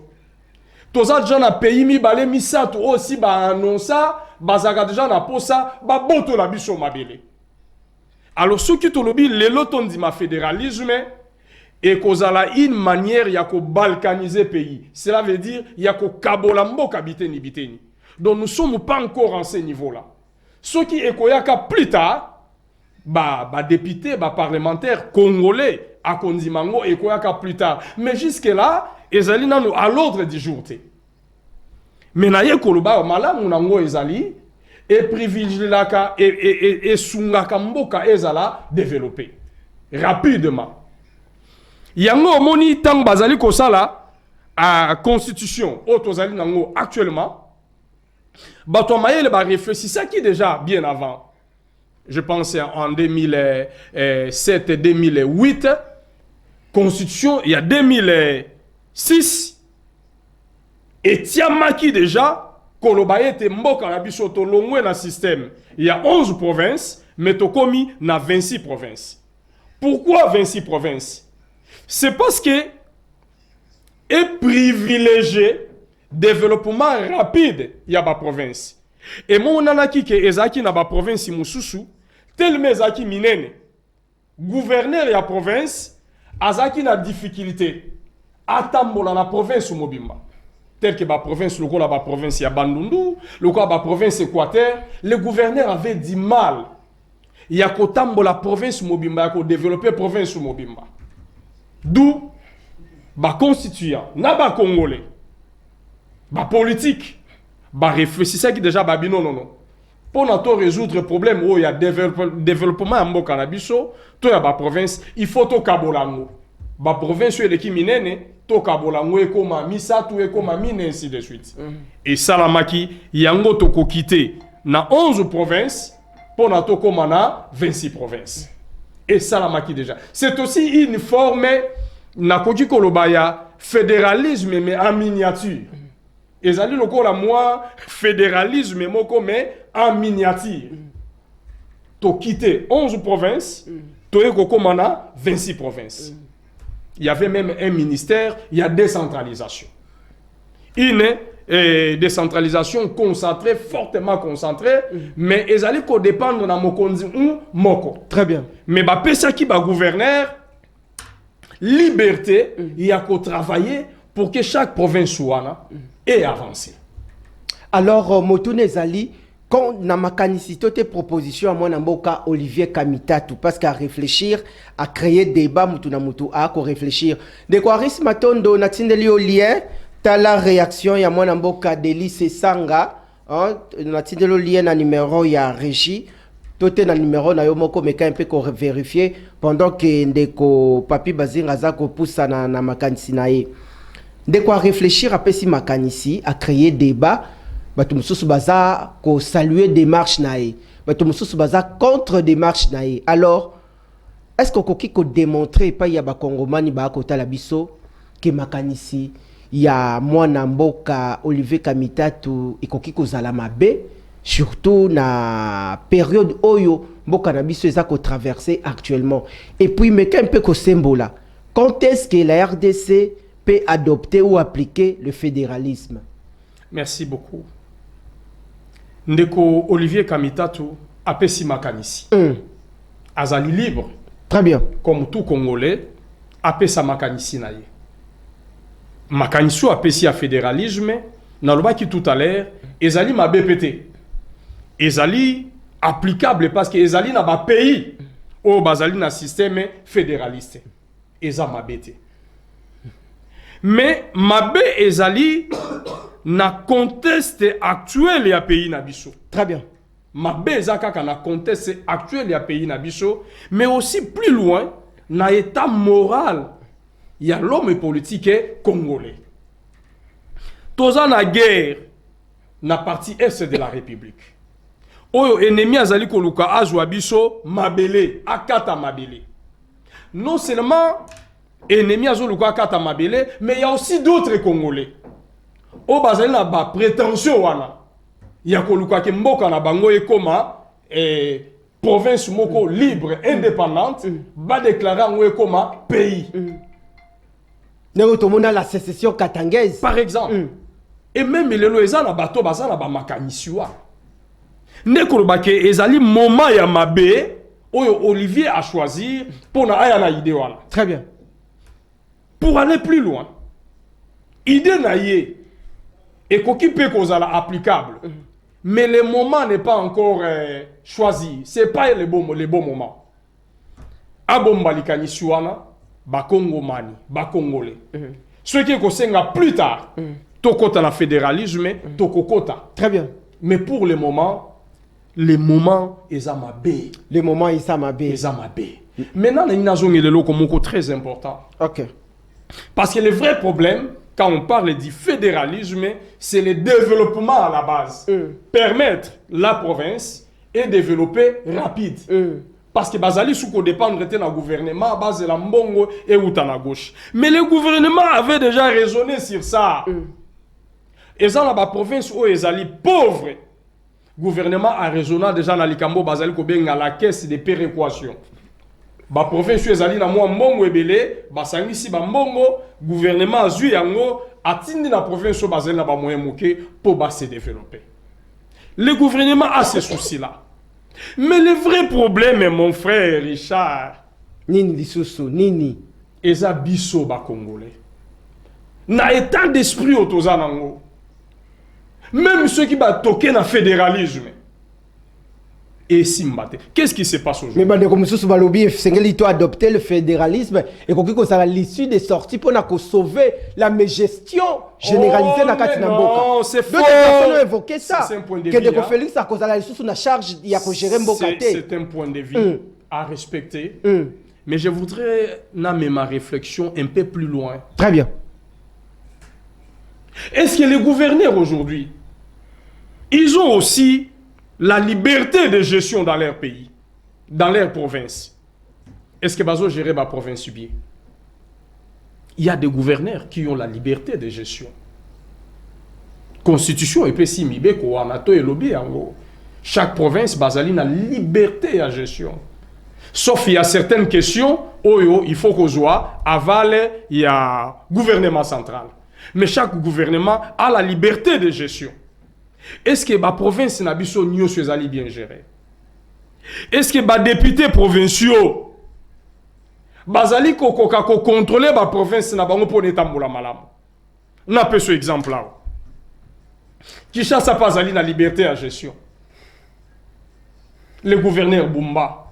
Tozali déjà na pays mibale misato aussi ba annonça, bazaka déjà na posa, ba boto na biso mabele. Alors, ce qui te lobby, le fédéralisme et kozala une manière ya ko balkaniser pays. Cela veut dire ya ko kabolambo kabiteni biteni. Donc nous sommes pas encore en ce niveau-là. Ce qui est koyaka plus tard, ba député, ba parlementaire congolais à kondimango et koyaka plus tard. Mais jusque là, ezali nanu à l'ordre du jour te. Mais na ye koloba malamu nango ezali et privilégiaka et sungaka mboka ezala développer rapidement. Yango moni tang bazali kosala à constitution otozali nango actuellement. Bato mayele ba réfléchissa qui déjà bien avant. Je pense en 2007 2008 constitution il y a 2006 Et tiamaki déjà, koloba ete mboka na biso to longwe na système. Il y a 11 provinces, mais to komi na 26 provinces. Pourquoi 26 provinces? C'est parce que est privilégié développement rapide il y a ba province. Et mon nanaki ke ezaki na ba province mususu, tellement ezaki minene. Gouverneur ya province azaki na difficulté atambola na province mobimba. Tel que la province, la province ya Bandundu, la province Équateur, le gouverneur avait du mal. Il y a qu'au la province Mobimba, il développer la province Mobimba. D'où, les constituants, les Congolais, les politiques, les réfléchisseurs qui déjà babino non. Pour nous résoudre le problème où il y a développement en Mboka na biso, to ya ba province, il faut to kabolango. Ba province est qui minene, to kabolango e koma misatu e koma mine ainsi de suite. Et salamaki yango to ko quitter na 11 provinces pour na to koma na 26 provinces. Et salamaki déjà. C'est aussi une forme na koki kolobaya fédéralisme mais en miniature. Ezali lokola moi fédéralisme moko mais en miniature. To quitter 11 provinces, to e koma na 26 provinces. Il y avait même un ministère, il y a décentralisation. Une décentralisation concentrée, fortement concentrée, mais ils allaient dépendre de Mokonzi ou Moko. Très bien. Mais bah pesa qui ba gouverneur, liberté, il y a qu'à travailler pour que chaque province soit et avancé. Alors, Motune Zali, quand on a makanisito tes propositions à mon amboka Olivier Kamitatu, parce qu'à réfléchir, à créer débat, mutuna mutu, à réfléchir. De quoi risque matondo, natindeli au lien, t'as la réaction, y a mon amboka Delice Sanga, natindeli au lien na numéro, y a Régie, tout est na numéro, na yomoko, mais quand un peu qu'on vérifier, pendant que ndeko papi bazinga zako poussa na makanisi nae. De quoi réfléchir, à pesi makanisi, à créer débat, bato mususu baza ko saluer démarche nae bato mususu baza contre démarche nae. Alors est-ce que koki ko démontrer pa ya ba kongomani ba ko tala biso ke makanisi ya mwana mboka Olivier Kamitatu ikoki ko zala mabe surtout na période oyo mboka na biso eza ko traverser actuellement. Et puis mais un peu ko sembola, quand est-ce que la RDC peut adopter ou appliquer le fédéralisme? Merci beaucoup. Ndeko Olivier Kamitatu apesi makanisi. Azali libre. Très bien. Comme tout Congolais, apesa makanisi na ye. Makanisi apesi a fédéralisme, nalobaki tout à l'heure, ezali ma BPT. Ezali applicable parce que ezali na ba pays au bazali na système fédéraliste. Eza ma BT. Mais ma B ezali na contexte actuel ya pays na biso. Très bien. Ma bezaka na contexte actuel ya pays na biso, mais aussi plus loin na état moral ya l'homme politique congolais. Toza na guerre na partie est de la République. Oyo ennemi azali koluka azwa biso mabele akata mabele. Non seulement ennemi azoluka akata mabele, mais il y a aussi d'autres Congolais. O bazali na ba prétention wana ya koluka ke mboka na bango ekoma province moko libre indépendante ba déclarer ngo ekoma pays. Néo to mona la sécession katangaise Par exemple. Et même lelo eza na bato bazala ba makanisi wa. Nekoloba ke ezali moment ya mabe oyo Olivier a choisi pour na aya na idée wana. Très bien. Pour aller plus loin, idée na ye et qui peut causer applicable. Mais le moment n'est pas encore choisi. Ce n'est pas le bon moment. Abombalikani suana, ba Congomani, ba Congolais. Ce qui est plus tard, tokota la fédéralisme, tokokota. Très bien. Mais pour le moment est à ma baie. Le moment est à ma baie. Maintenant, il y a un très important. Ok. Parce que le vrai problème, quand on parle du fédéralisme, c'est le développement à la base. Permettre la province et développer rapide. Parce que Bazali Souko dépend de la gouvernement, base de la Mbongo et Outana gauche. Mais le gouvernement avait déjà raisonné sur ça. Et dans la province où ils sont pauvres, le gouvernement a raisonné déjà dans Likambo, Bazali Kobenga la caisse de péréquation. La province où ils sont dans Mbongo Ebele, Basangisi Mbongo, gouvernement a joué yango, atteindre la province où Bazali na ba moyen moké pour se développer. Le gouvernement a ces soucis-là. Mais le vrai problème, mon frère Richard, Nini lisusu, nini. eza biso ba Congolais. Na état d'esprit otozanango. Même ceux qui va toquer dans le fédéralisme. Et Simbate. Qu'est-ce qui se passe aujourd'hui? Mais bandeko mususu balobi sengeli to adopter le fédéralisme et koki ko sala l'issue des sorties pour na ko sauver la gestion généralisée na kati na mboka. Non, c'est faux. Donc personne n'a évoqué ça. C'est un point de Que vue. de Félix a causé la lisusu na charge ya ko gérer mboka té. C'est un point de vue à respecter. Mais je voudrais nommer ma réflexion un peu plus loin. Très bien. Est-ce que les gouverneurs aujourd'hui, ils ont aussi la liberté de gestion dans leur pays, dans leur province? Est-ce que Bazo gère ma province bien? Il y a des gouverneurs qui ont la liberté de gestion. Constitution et puis Mibeko, Anato et Lobby, chaque province, Bazali a liberté à gestion. Sauf il y a certaines questions où il faut qu'on soit aval, il y a gouvernement central. Mais chaque gouvernement a la liberté de gestion. Est-ce que la province n'a pas bien géré? Est-ce que les députés provinciaux bazali ko contrôler la province n'a pas pour l'étamboula malam? On a peu ce exemple là. Kinshasa pas ali na liberté à gestion. Le gouverneur Bumba,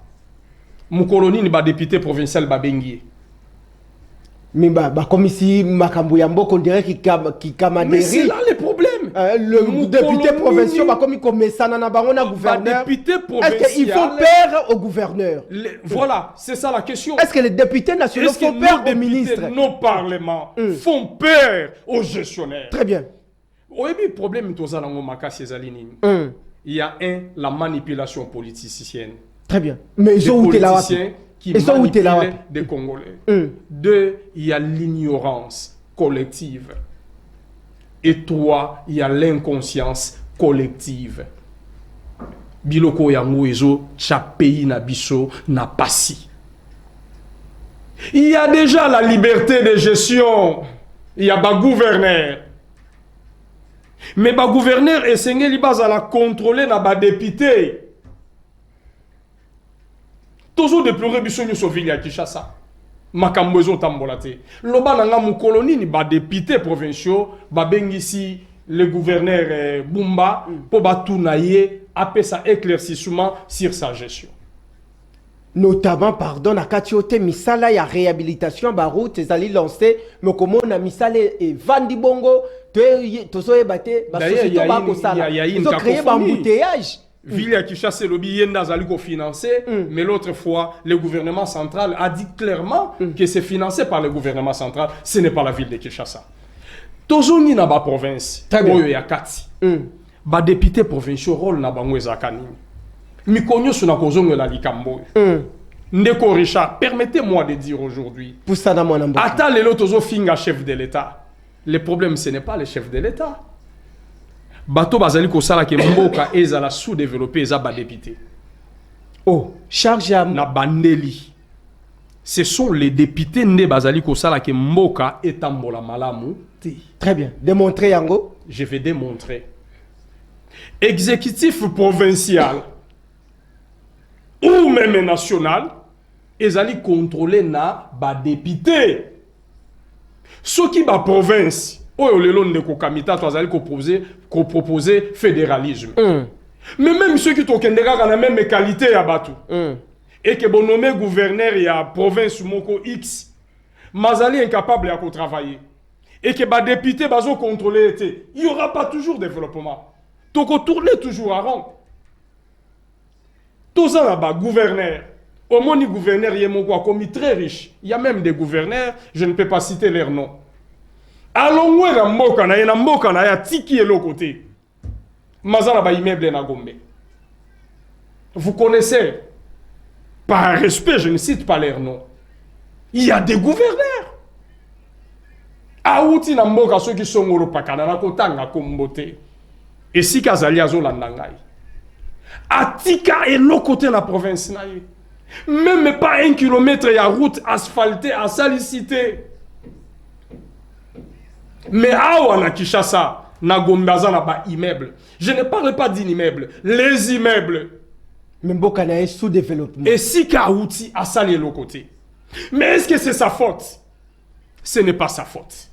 mon colonie ni ba député provincial babengi. Mais comme ici makambo ya mboko on dirait qu'il camadérie. Mais c'est là le problème. Le député provincial comme il commence à na bango na gouverneur. Est-ce qu'il faut perdre au gouverneur? Voilà, c'est ça la question. Est-ce que les députés nationaux font peur aux ministres? Nos parlements font peur aux gestionnaires. Très bien. Le problème il y a la manipulation politicienne. Très bien. Mais ils ont où t'es là? Qui manipulent des Congolais. Deux, il y a l'ignorance collective. Et trois, il y a l'inconscience collective. Biloko yango ezo, chaque pays na biso na passi. Il y a déjà la liberté de gestion. Il y a ba gouverneur. Mais ba gouverneur essayé li base à la contrôler na ba député. Toujours déplorer biso nyo sauver ya Kinshasa. Makambo ezo tambolate. Loba nanga mu colonie ni ba député provinciaux ba bengisi le gouverneur Bumba pour ba tunaye apé sa éclaircissement sur sa gestion. Notamment, pardon, na katiote misala ya réhabilitation ba route ezali lancé mais comment na misala et vandi bongo tozo ebate ba société ba ko sala. Ils ont créé ba embouteillage. Ville à Kinshasa, lobby yenda zali ko financer, mais l'autre fois, le gouvernement central a dit clairement que c'est financé par le gouvernement central, ce n'est pas la ville de Kinshasa. Tozongi na ba province, oyo ya kati. Ba député provinciaux rôle na bango ezakani. Mikonyo suna kozongo la likambo. Ndeko Richard, permettez-moi de dire aujourd'hui. Pour ça na mwana mboka. Ata lelo tozo finga chef de l'État. Le problème ce n'est pas le chef de l'État. Bato bazali ko sala ke mboka ezala sous-développé eza ba député. Oh, charge à na bandeli. Ce sont les députés ne bazali ko sala ke mboka etambola malamu. Très bien. Démontrer yango. Je vais démontrer. Exécutif provincial ou même national ezali contrôler na ba député. Ceux qui ba province oyo lelo ndeko kamita to azali ko proposer fédéralisme. Mais même ceux qui tokendeka na même qualité ya batu. Et que bon nommé gouverneur ya province moko X mazali incapable à travailler. Et que ba député bazo contrôler été, il y aura pas toujours développement. Toko tourner toujours à rond. Tout ça là-bas gouverneur. Au moins ni gouverneur yemoko comme très riche. Il y a même des gouverneurs, je ne peux pas citer leurs noms. Allons na mboka na ya tiki elo côté. Mazala ba immeuble na Gombe. Vous connaissez, par respect, je ne cite pas leurs noms. Il y a des gouverneurs. Auti na mboka soki songolo pakana na kotanga kombote. Et si kazali azolanda ngai. Atika et l'autre côté de la province. Même pas 1 kilomètre, il y a route asphaltée, à salicité. Mais à na Kishasa, na Gombaza, na ba immeuble. Je ne parle pas d'immeubles, les immeubles. Même Bokana est sous-développement. Et si Kaouti a salé l'autre côté. Mais est-ce que c'est sa faute? Ce n'est pas sa faute.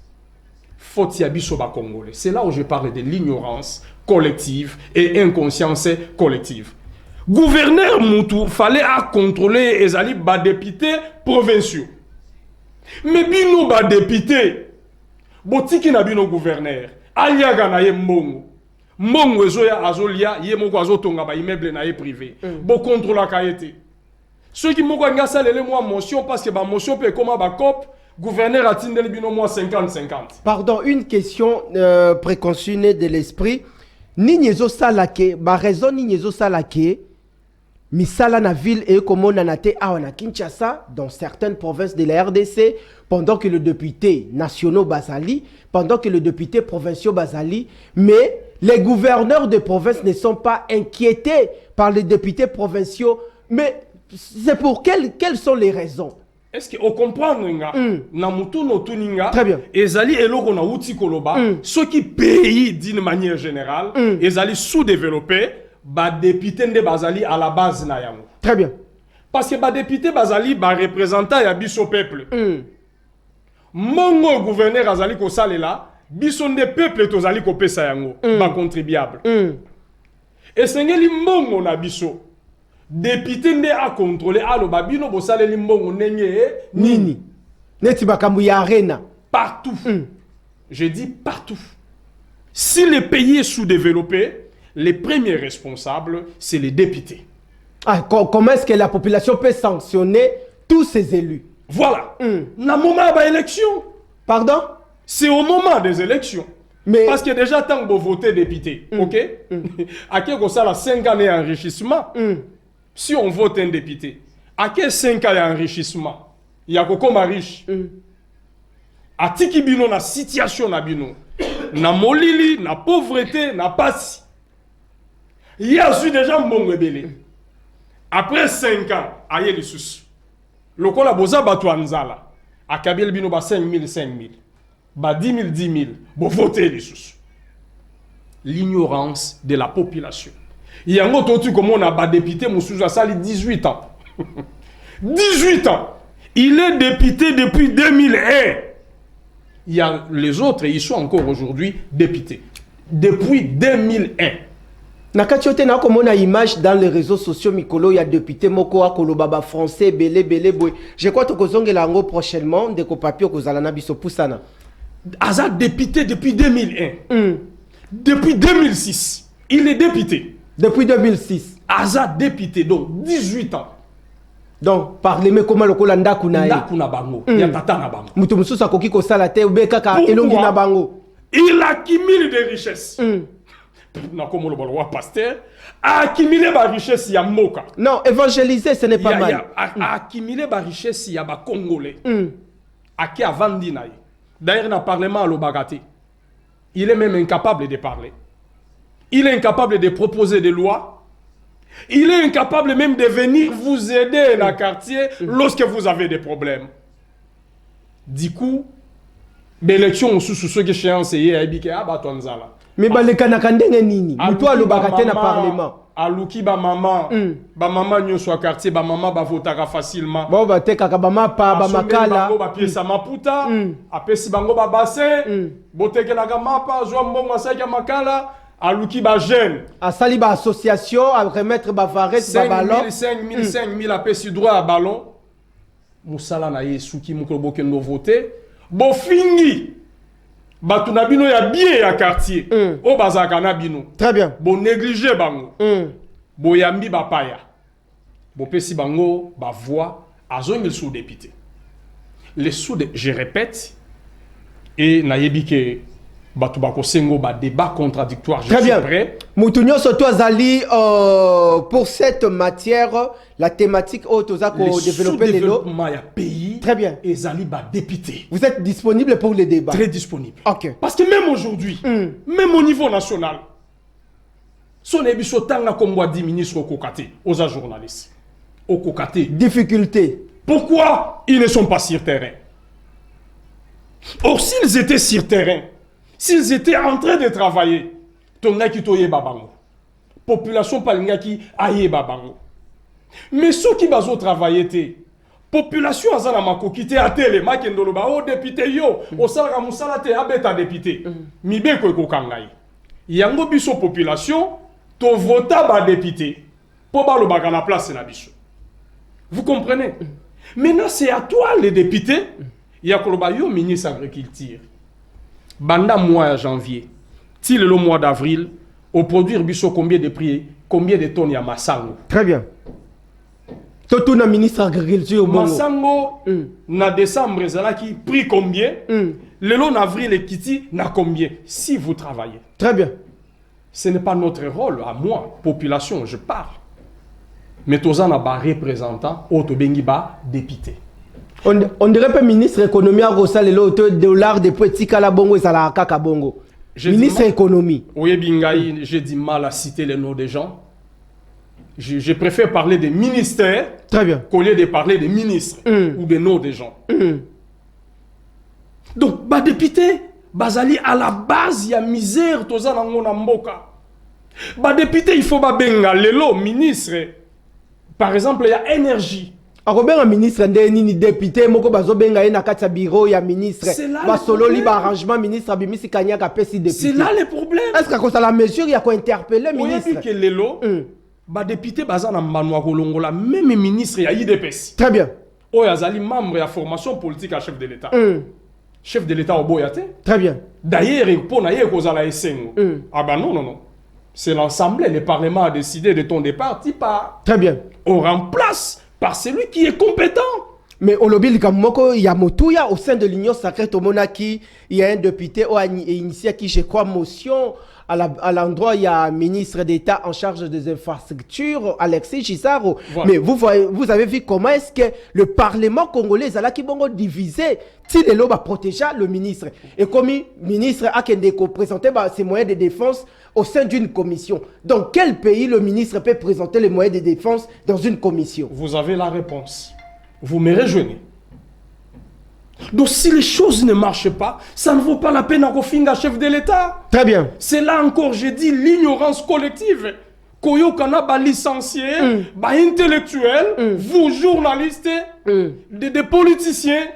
Faute Yabisoba Congolais. C'est là où je parle de l'ignorance collective et inconscience collective. Gouverneur Moutou fallait à contrôler les alliés bas députés provinciaux. Mais bino bas députés, botiki na bino gouverneur, aliaga na ye mbongo. Mbongo ezoya azolia, ye moko azotonga ba immeuble na ye privé. Bo contrôle la kayete. Ceux qui moko nga salele moi motion parce que ba motion peut comme ba cop, gouverneur a tindel bino moi 50-50. Pardon, une question préconçue de l'esprit. Ni nyezo salake, ma raison ni nyezo salake, misala na ville et comme on a été à Kinshasa, dans certaines provinces de la RDC, pendant que le député national Bazali, pendant que le député provincial Bazali, mais les gouverneurs de province ne sont pas inquiétés par les députés provinciaux. Mais c'est pour quelles sont les raisons? Est-ce que vous comprenez na mutu no tuninga? Très bien. Ezali eloko na uti koloba. Ceux qui payent d'une manière générale, ezali sous-développés, ba député de bazali à la base na yango. Très bien. Parce que ba député bazali ba représentant ya biso peuple. Mongo gouverneur azali ko salela, biso de peuple tozali ko pesa yango, ba contribuable. Et sengeli mongo na biso. Député ne a contrôlé alo babino bosale limbongo nenye nini neti bakambu ya arena partout. Je dis partout. Si le pays est sous-développé, les premiers responsables c'est les députés. Ah, comment est-ce que la population peut sanctionner tous ces élus? Voilà. Na moment ba élection. Pardon? C'est au moment des élections. Mais parce que déjà tant que vous votez député, OK? À quel que ça la 5 années enrichissement. Si on vote un député, à quel 5 ans d'enrichissement? Il y a beaucoup riche. A tiki bino na situation na bino. Na molili, na pauvreté, na pasi. Il y a eu déjà mbongo ebele. Après 5 ans, aye les sous. Lokola boza batu anzala. A kabel bino ba 5 000, ba 10 000, bo voter les sous. L'ignorance de la population. Il y a un autre truc comme on a bas député, Moussouza Sali, 18 ans. 18 ans. Il est député depuis 2001. Il y a les autres, ils sont encore aujourd'hui députés. Depuis 2001. Nakatiote na comme on a image dans les réseaux sociaux Mikolo, il y a député Moko Kolobaba français, belé boy. Je crois que Kozonge lango prochainement de ko papier ko zalana biso pusana. Azad député depuis 2001. Depuis 2006, il est député. Depuis 2006. Azad député, donc 18 ans. Donc, parlez-moi comment le Kolanda Kunae. Ndakuna bango, ya tata na bango. Mutumsusa koki ko salate ubeka elongi na bango. Il accumule des richesses. Na comme le roi pasteur a accumulé ba richesse ya moka. Non, évangéliser ce n'est pas mal. A accumulé ba richesse ya ba congolais. A qui a vendu naï. D'ailleurs dans le parlement le bagate. Il est même incapable de parler. Il est incapable de proposer des lois. Il est incapable même de venir vous aider dans le quartier lorsque vous avez des problèmes. Du coup, l'élection sous ce qui est échéance est habité à Batonzala. Mais les Kanakandenge nini. Toi le bagate na parlement. Aluki ba maman nyo soit quartier ba maman ba votera facilement. Bon ba te kaka ba mapa ba makala. Ba piesa maputa, apesi bango ba bassin, botekela ka mapa zo mbongo asaka makala. Aluki ba jeune. A sali ba association à remettre ba varette ba ballon. 5 000 apesi droit à ballon. Musala na yesuki mukobo kendo voter. Bo fingi. Batu na bino ya bien ya quartier. O bazaka na bino. Très bien. Bo négliger bango. Bo yambi ba paya. Bo pesi bango ba voix azongi sous député. Les sous je répète et na yebike batu bako sengo ba débat contradictoire. Très bien. Moutounio soto azali pour cette matière la thématique autoza ko développer les lots. Ya pays Très bien. ezali député. Vous êtes disponible pour les débats? Très disponible. Ok. Parce que même aujourd'hui, même au niveau national, son ébiso tanga comme dit ministre au Kokate, aux journalistes. Au Kokate. Difficulté. Pourquoi ils ne sont pas sur terrain? Or, s'ils étaient sur terrain, s'ils étaient en train de travailler, tonga ki toye babango. Population palinga ki aye babango. Mais ceux qui bazo travailler te, population azana makoki te atele makendolo ba o député yo, o sala musala te abeta député. Mibe ko ekokangai. Yango biso population to vota ba député. Po ba lo baka na place na biso. Vous comprenez? Maintenant c'est à toi les députés. Yakoloba yo ministre agriculture. Banda mois de janvier. Til le mois d'avril, au produire biso combien de prix, combien de tonnes ya masango. Très bien. Tout na ministre agriculture masango na décembre zalaki prix combien? Le long avril et kiti na combien? Si vous travaillez. Très bien. Ce n'est pas notre rôle à moi, population, je parle. Mais tozana ba représentant, otobengi ba député. On dirait pas ministre économie à Rossal et l'autre dollar de petit calabongo et salaka bongo. Ministre économie. Oui, Bingaï, j'ai du mal à citer les noms des gens. Je préfère parler des ministères. Très bien. Qu'au lieu de parler des ministres ou des noms des gens. Donc, bah député, bazali à la base, il y a misère, toza na mboka. Bah député, il faut ba benga lelo ministre. Par exemple, il y a énergie. Un ministre ni député moko bazobenga na kati bureau ya ministre ba solo li ba arrangement ministre abimisi kanyaka pesi député. C'est là le problème. Est-ce que ça la mesure il y a quoi interpeller ministre? Oui, que lelo ba député bazana mbano kolongola même ministre ya IDPS. Très bien. O yazali membre ya formation politique à chef de l'État. Chef de l'État au boyate. Très bien. D'ailleurs pour na ye kozala esengo. Ah bah non. C'est l'Assemblée, le Parlement a décidé de ton départ, pas. Très bien. On remplace par celui qui est compétent. Mais au lobby Likamoko, il y a Motuya au sein de l'Union sacrée au Monaki, il y a un député qui a initié qui, je crois, motion à l'endroit, il y a un ministre d'État en charge des infrastructures, Alexis Gisaro. Voilà. Mais vous avez vu comment est-ce que le Parlement congolais a qui bon divisé, si les lois protéger le ministre. Et comme le ministre a présenté ses moyens de défense au sein d'une commission. Dans quel pays le ministre peut présenter les moyens de défense dans une commission? Vous avez la réponse. Vous me rejoignez. Donc si les choses ne marchent pas, ça ne vaut pas la peine à refinga chef de l'État. Très bien. C'est là encore, j'ai dit, l'ignorance collective. Koyo kana ba licencié, ba intellectuel, vous journalistes, des politiciens,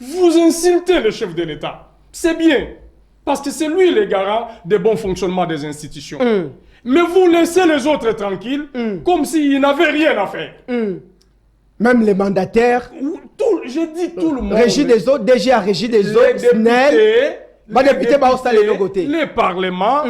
vous insultez le chef de l'État. C'est bien. Parce que c'est lui le garant du bon fonctionnement des institutions. Mais vous laissez les autres tranquilles, comme s'ils n'avaient rien à faire. Même les mandataires. Je dis tout le monde. Régie des autres, DG à régie des autres, les parlements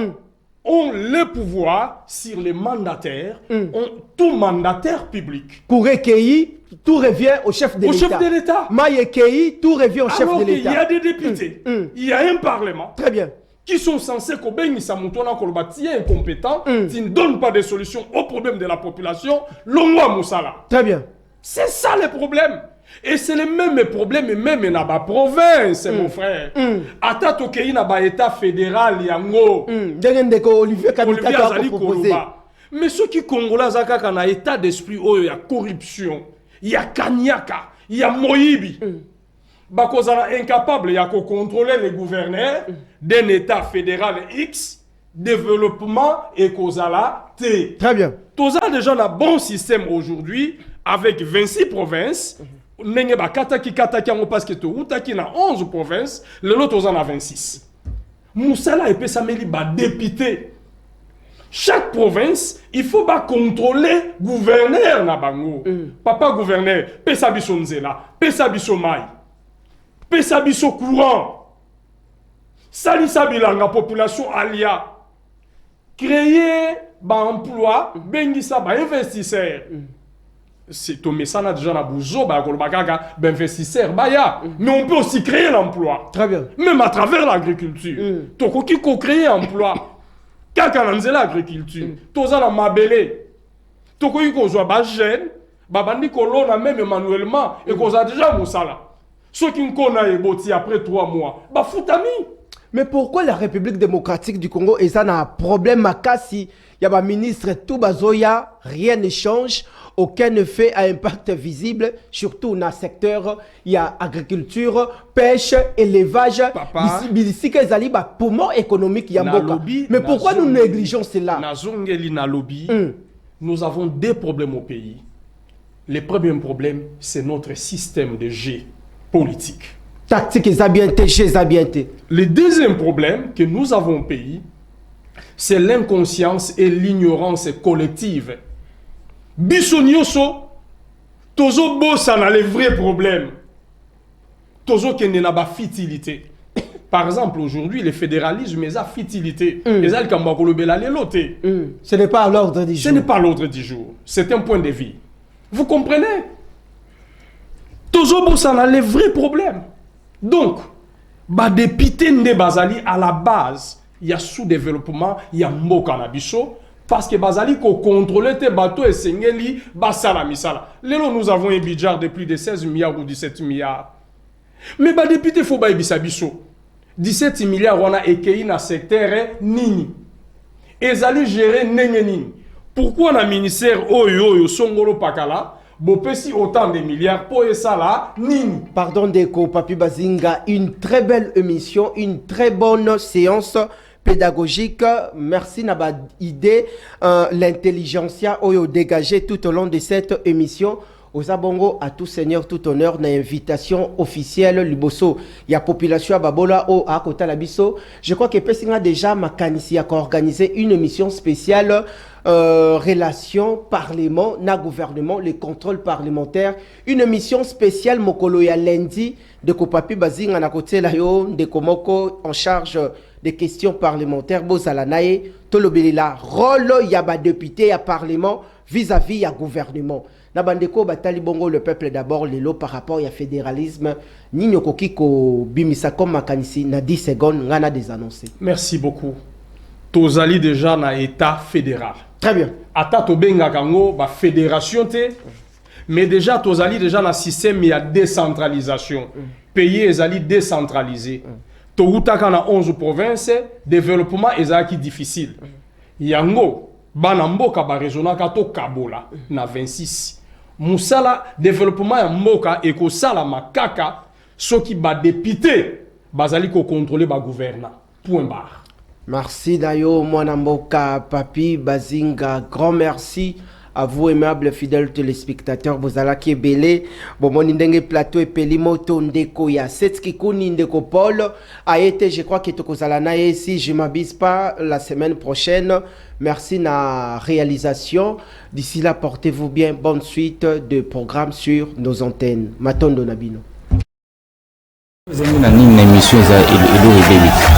ont le pouvoir sur les mandataires, ont tout mandataire public. Pour recueillir, tout revient au chef de l'État. Au chef de l'État. Maïekeyi, tout revient au chef de l'État. Il y a des députés, il y a un parlement. Très bien. Qui sont censés incompétent, qui ne donnent pas de solutions aux problèmes de la population, l'ongwa Moussala. Très bien. C'est ça le problème. Et c'est le même problème, même dans la province, mon frère. Atato kei na ba état fédéral yango. Olivier Azali proposé. Mais ceux qui congolais zakaka na état d'esprit oh il y a corruption, il y a kanyaka, il y a moyibi. Bakozala incapable ya ko contrôler les gouverneurs d'un état fédéral X, développement et kozala T. Très bien. Tous a déjà un bon système aujourd'hui avec 26 provinces. Nenge ba kataki parce que to utaki na 11 provinces, le lot aux en a 26. Moussala et Pessameli ba député. Chaque province, il faut ba contrôler gouverneur na bango. Papa gouverneur, Pesabiso Nzela, Pesabiso Mai, Pesabiso courant. Salisa bilanga population alia. Créer ba emploi, bengisa ba investisseur. C'est Tomé Sana déjà na bouzo ba kolbakaga investisseur baya, mais on peut aussi créer l'emploi. Très bien. Même à travers l'agriculture. Toko ki ko créer emploi. Kaka nanzela agriculture. Toza na mabele. Toko ki ko zo ba jeune, ba bandi kolona même manuellement et ko za déjà musala. Ceux qui connaissent après 3 mois, bah foutami. Mais pourquoi la République démocratique du Congo est un problème à Kassi? Il y a un ministre tout bazoya, rien ne change, aucun effet à impact visible, surtout dans le secteur, il y a agriculture, pêche, élevage, bilisika ezali ba poumon économique yamboka. Mais pourquoi nous négligeons cela? Nous avons 2 problèmes au pays. Le premier problème, c'est notre système de G politique. Tactique Zabienté, G Zabienté. Le deuxième problème que nous avons au pays, c'est l'inconscience et l'ignorance collective. Bissonioso, tozo bossa na les vrais problèmes. Tozo qui n'a pas fitilité. Par exemple, aujourd'hui, le fédéralisme est à fitilité. Ce n'est pas à l'ordre du jour. Ce n'est pas l'ordre du jour. C'est un point de vue. Vous comprenez? Tozo bossa na les vrais problèmes. Donc, bah député Ndé Bazali à la base, il y a sous-développement, il y a mboka na biso parce que Bazali ko contrôler tes bateaux et sengeli basala misala. Lelo nous avons un budget de plus de 16 milliards ou 17 milliards. Mais bah député faut ba ibisa biso. 17 milliards on a ékeyi na secteur nini. Ezali gérer nini. Pourquoi na ministère oyo songolo pakala Bopesi autant de milliards pour ça là, nini. Pardon Deko, Papi Bazinga, une très belle émission, une très bonne séance pédagogique. Merci Naba idée, l'intelligentsia oyo dégagé tout au long de cette émission. Aux abongo à tout seigneur, tout honneur, na invitation officielle Liboso. Il y a population à Babola au à Kota Labiso. Je crois que Pessinga déjà Makanisi a organisé une émission spéciale relations parlement, na gouvernement, les contrôles parlementaires. Une émission spéciale Mokolo ya lundi de Kopapi Bazinga na côté la yo de Komoko en charge des questions parlementaires. Bozalanaye, Tolobelila, rôle yaba député à parlement vis-à-vis à gouvernement. Nabandeko batali bongo le peuple d'abord lelo par rapport au fédéralisme Nino Kokiko bimisa comme makanisi na 10 secondes ngana des annoncés. Merci beaucoup. Tozali déjà na état fédéral. Très bien. Ata to benga kango ba fédération te mais déjà tozali déjà na système ya décentralisation. Pays ezali décentralisé. To utaka na 11 provinces, développement ezaki difficile. Yango bana mboka ba rezonaka to kabola na 26. Musala développement ya mboka eko sala makaka soki ba député bazali ko contrôler ba gouvernant. Point barre. Merci Dayo Mwanamboka Papi Bazinga, grand merci à vous aimables fidèles téléspectateurs. Bozala qui est belé bon mon ndenge plateau et pelimoto ndeko ya Setskikuni ndeko Paul a été, je crois que tokozala na si je m'abuse pas la semaine prochaine. Merci na réalisation. D'ici là, portez-vous bien. Bonne suite de programmes sur nos antennes. Matondo Nabino.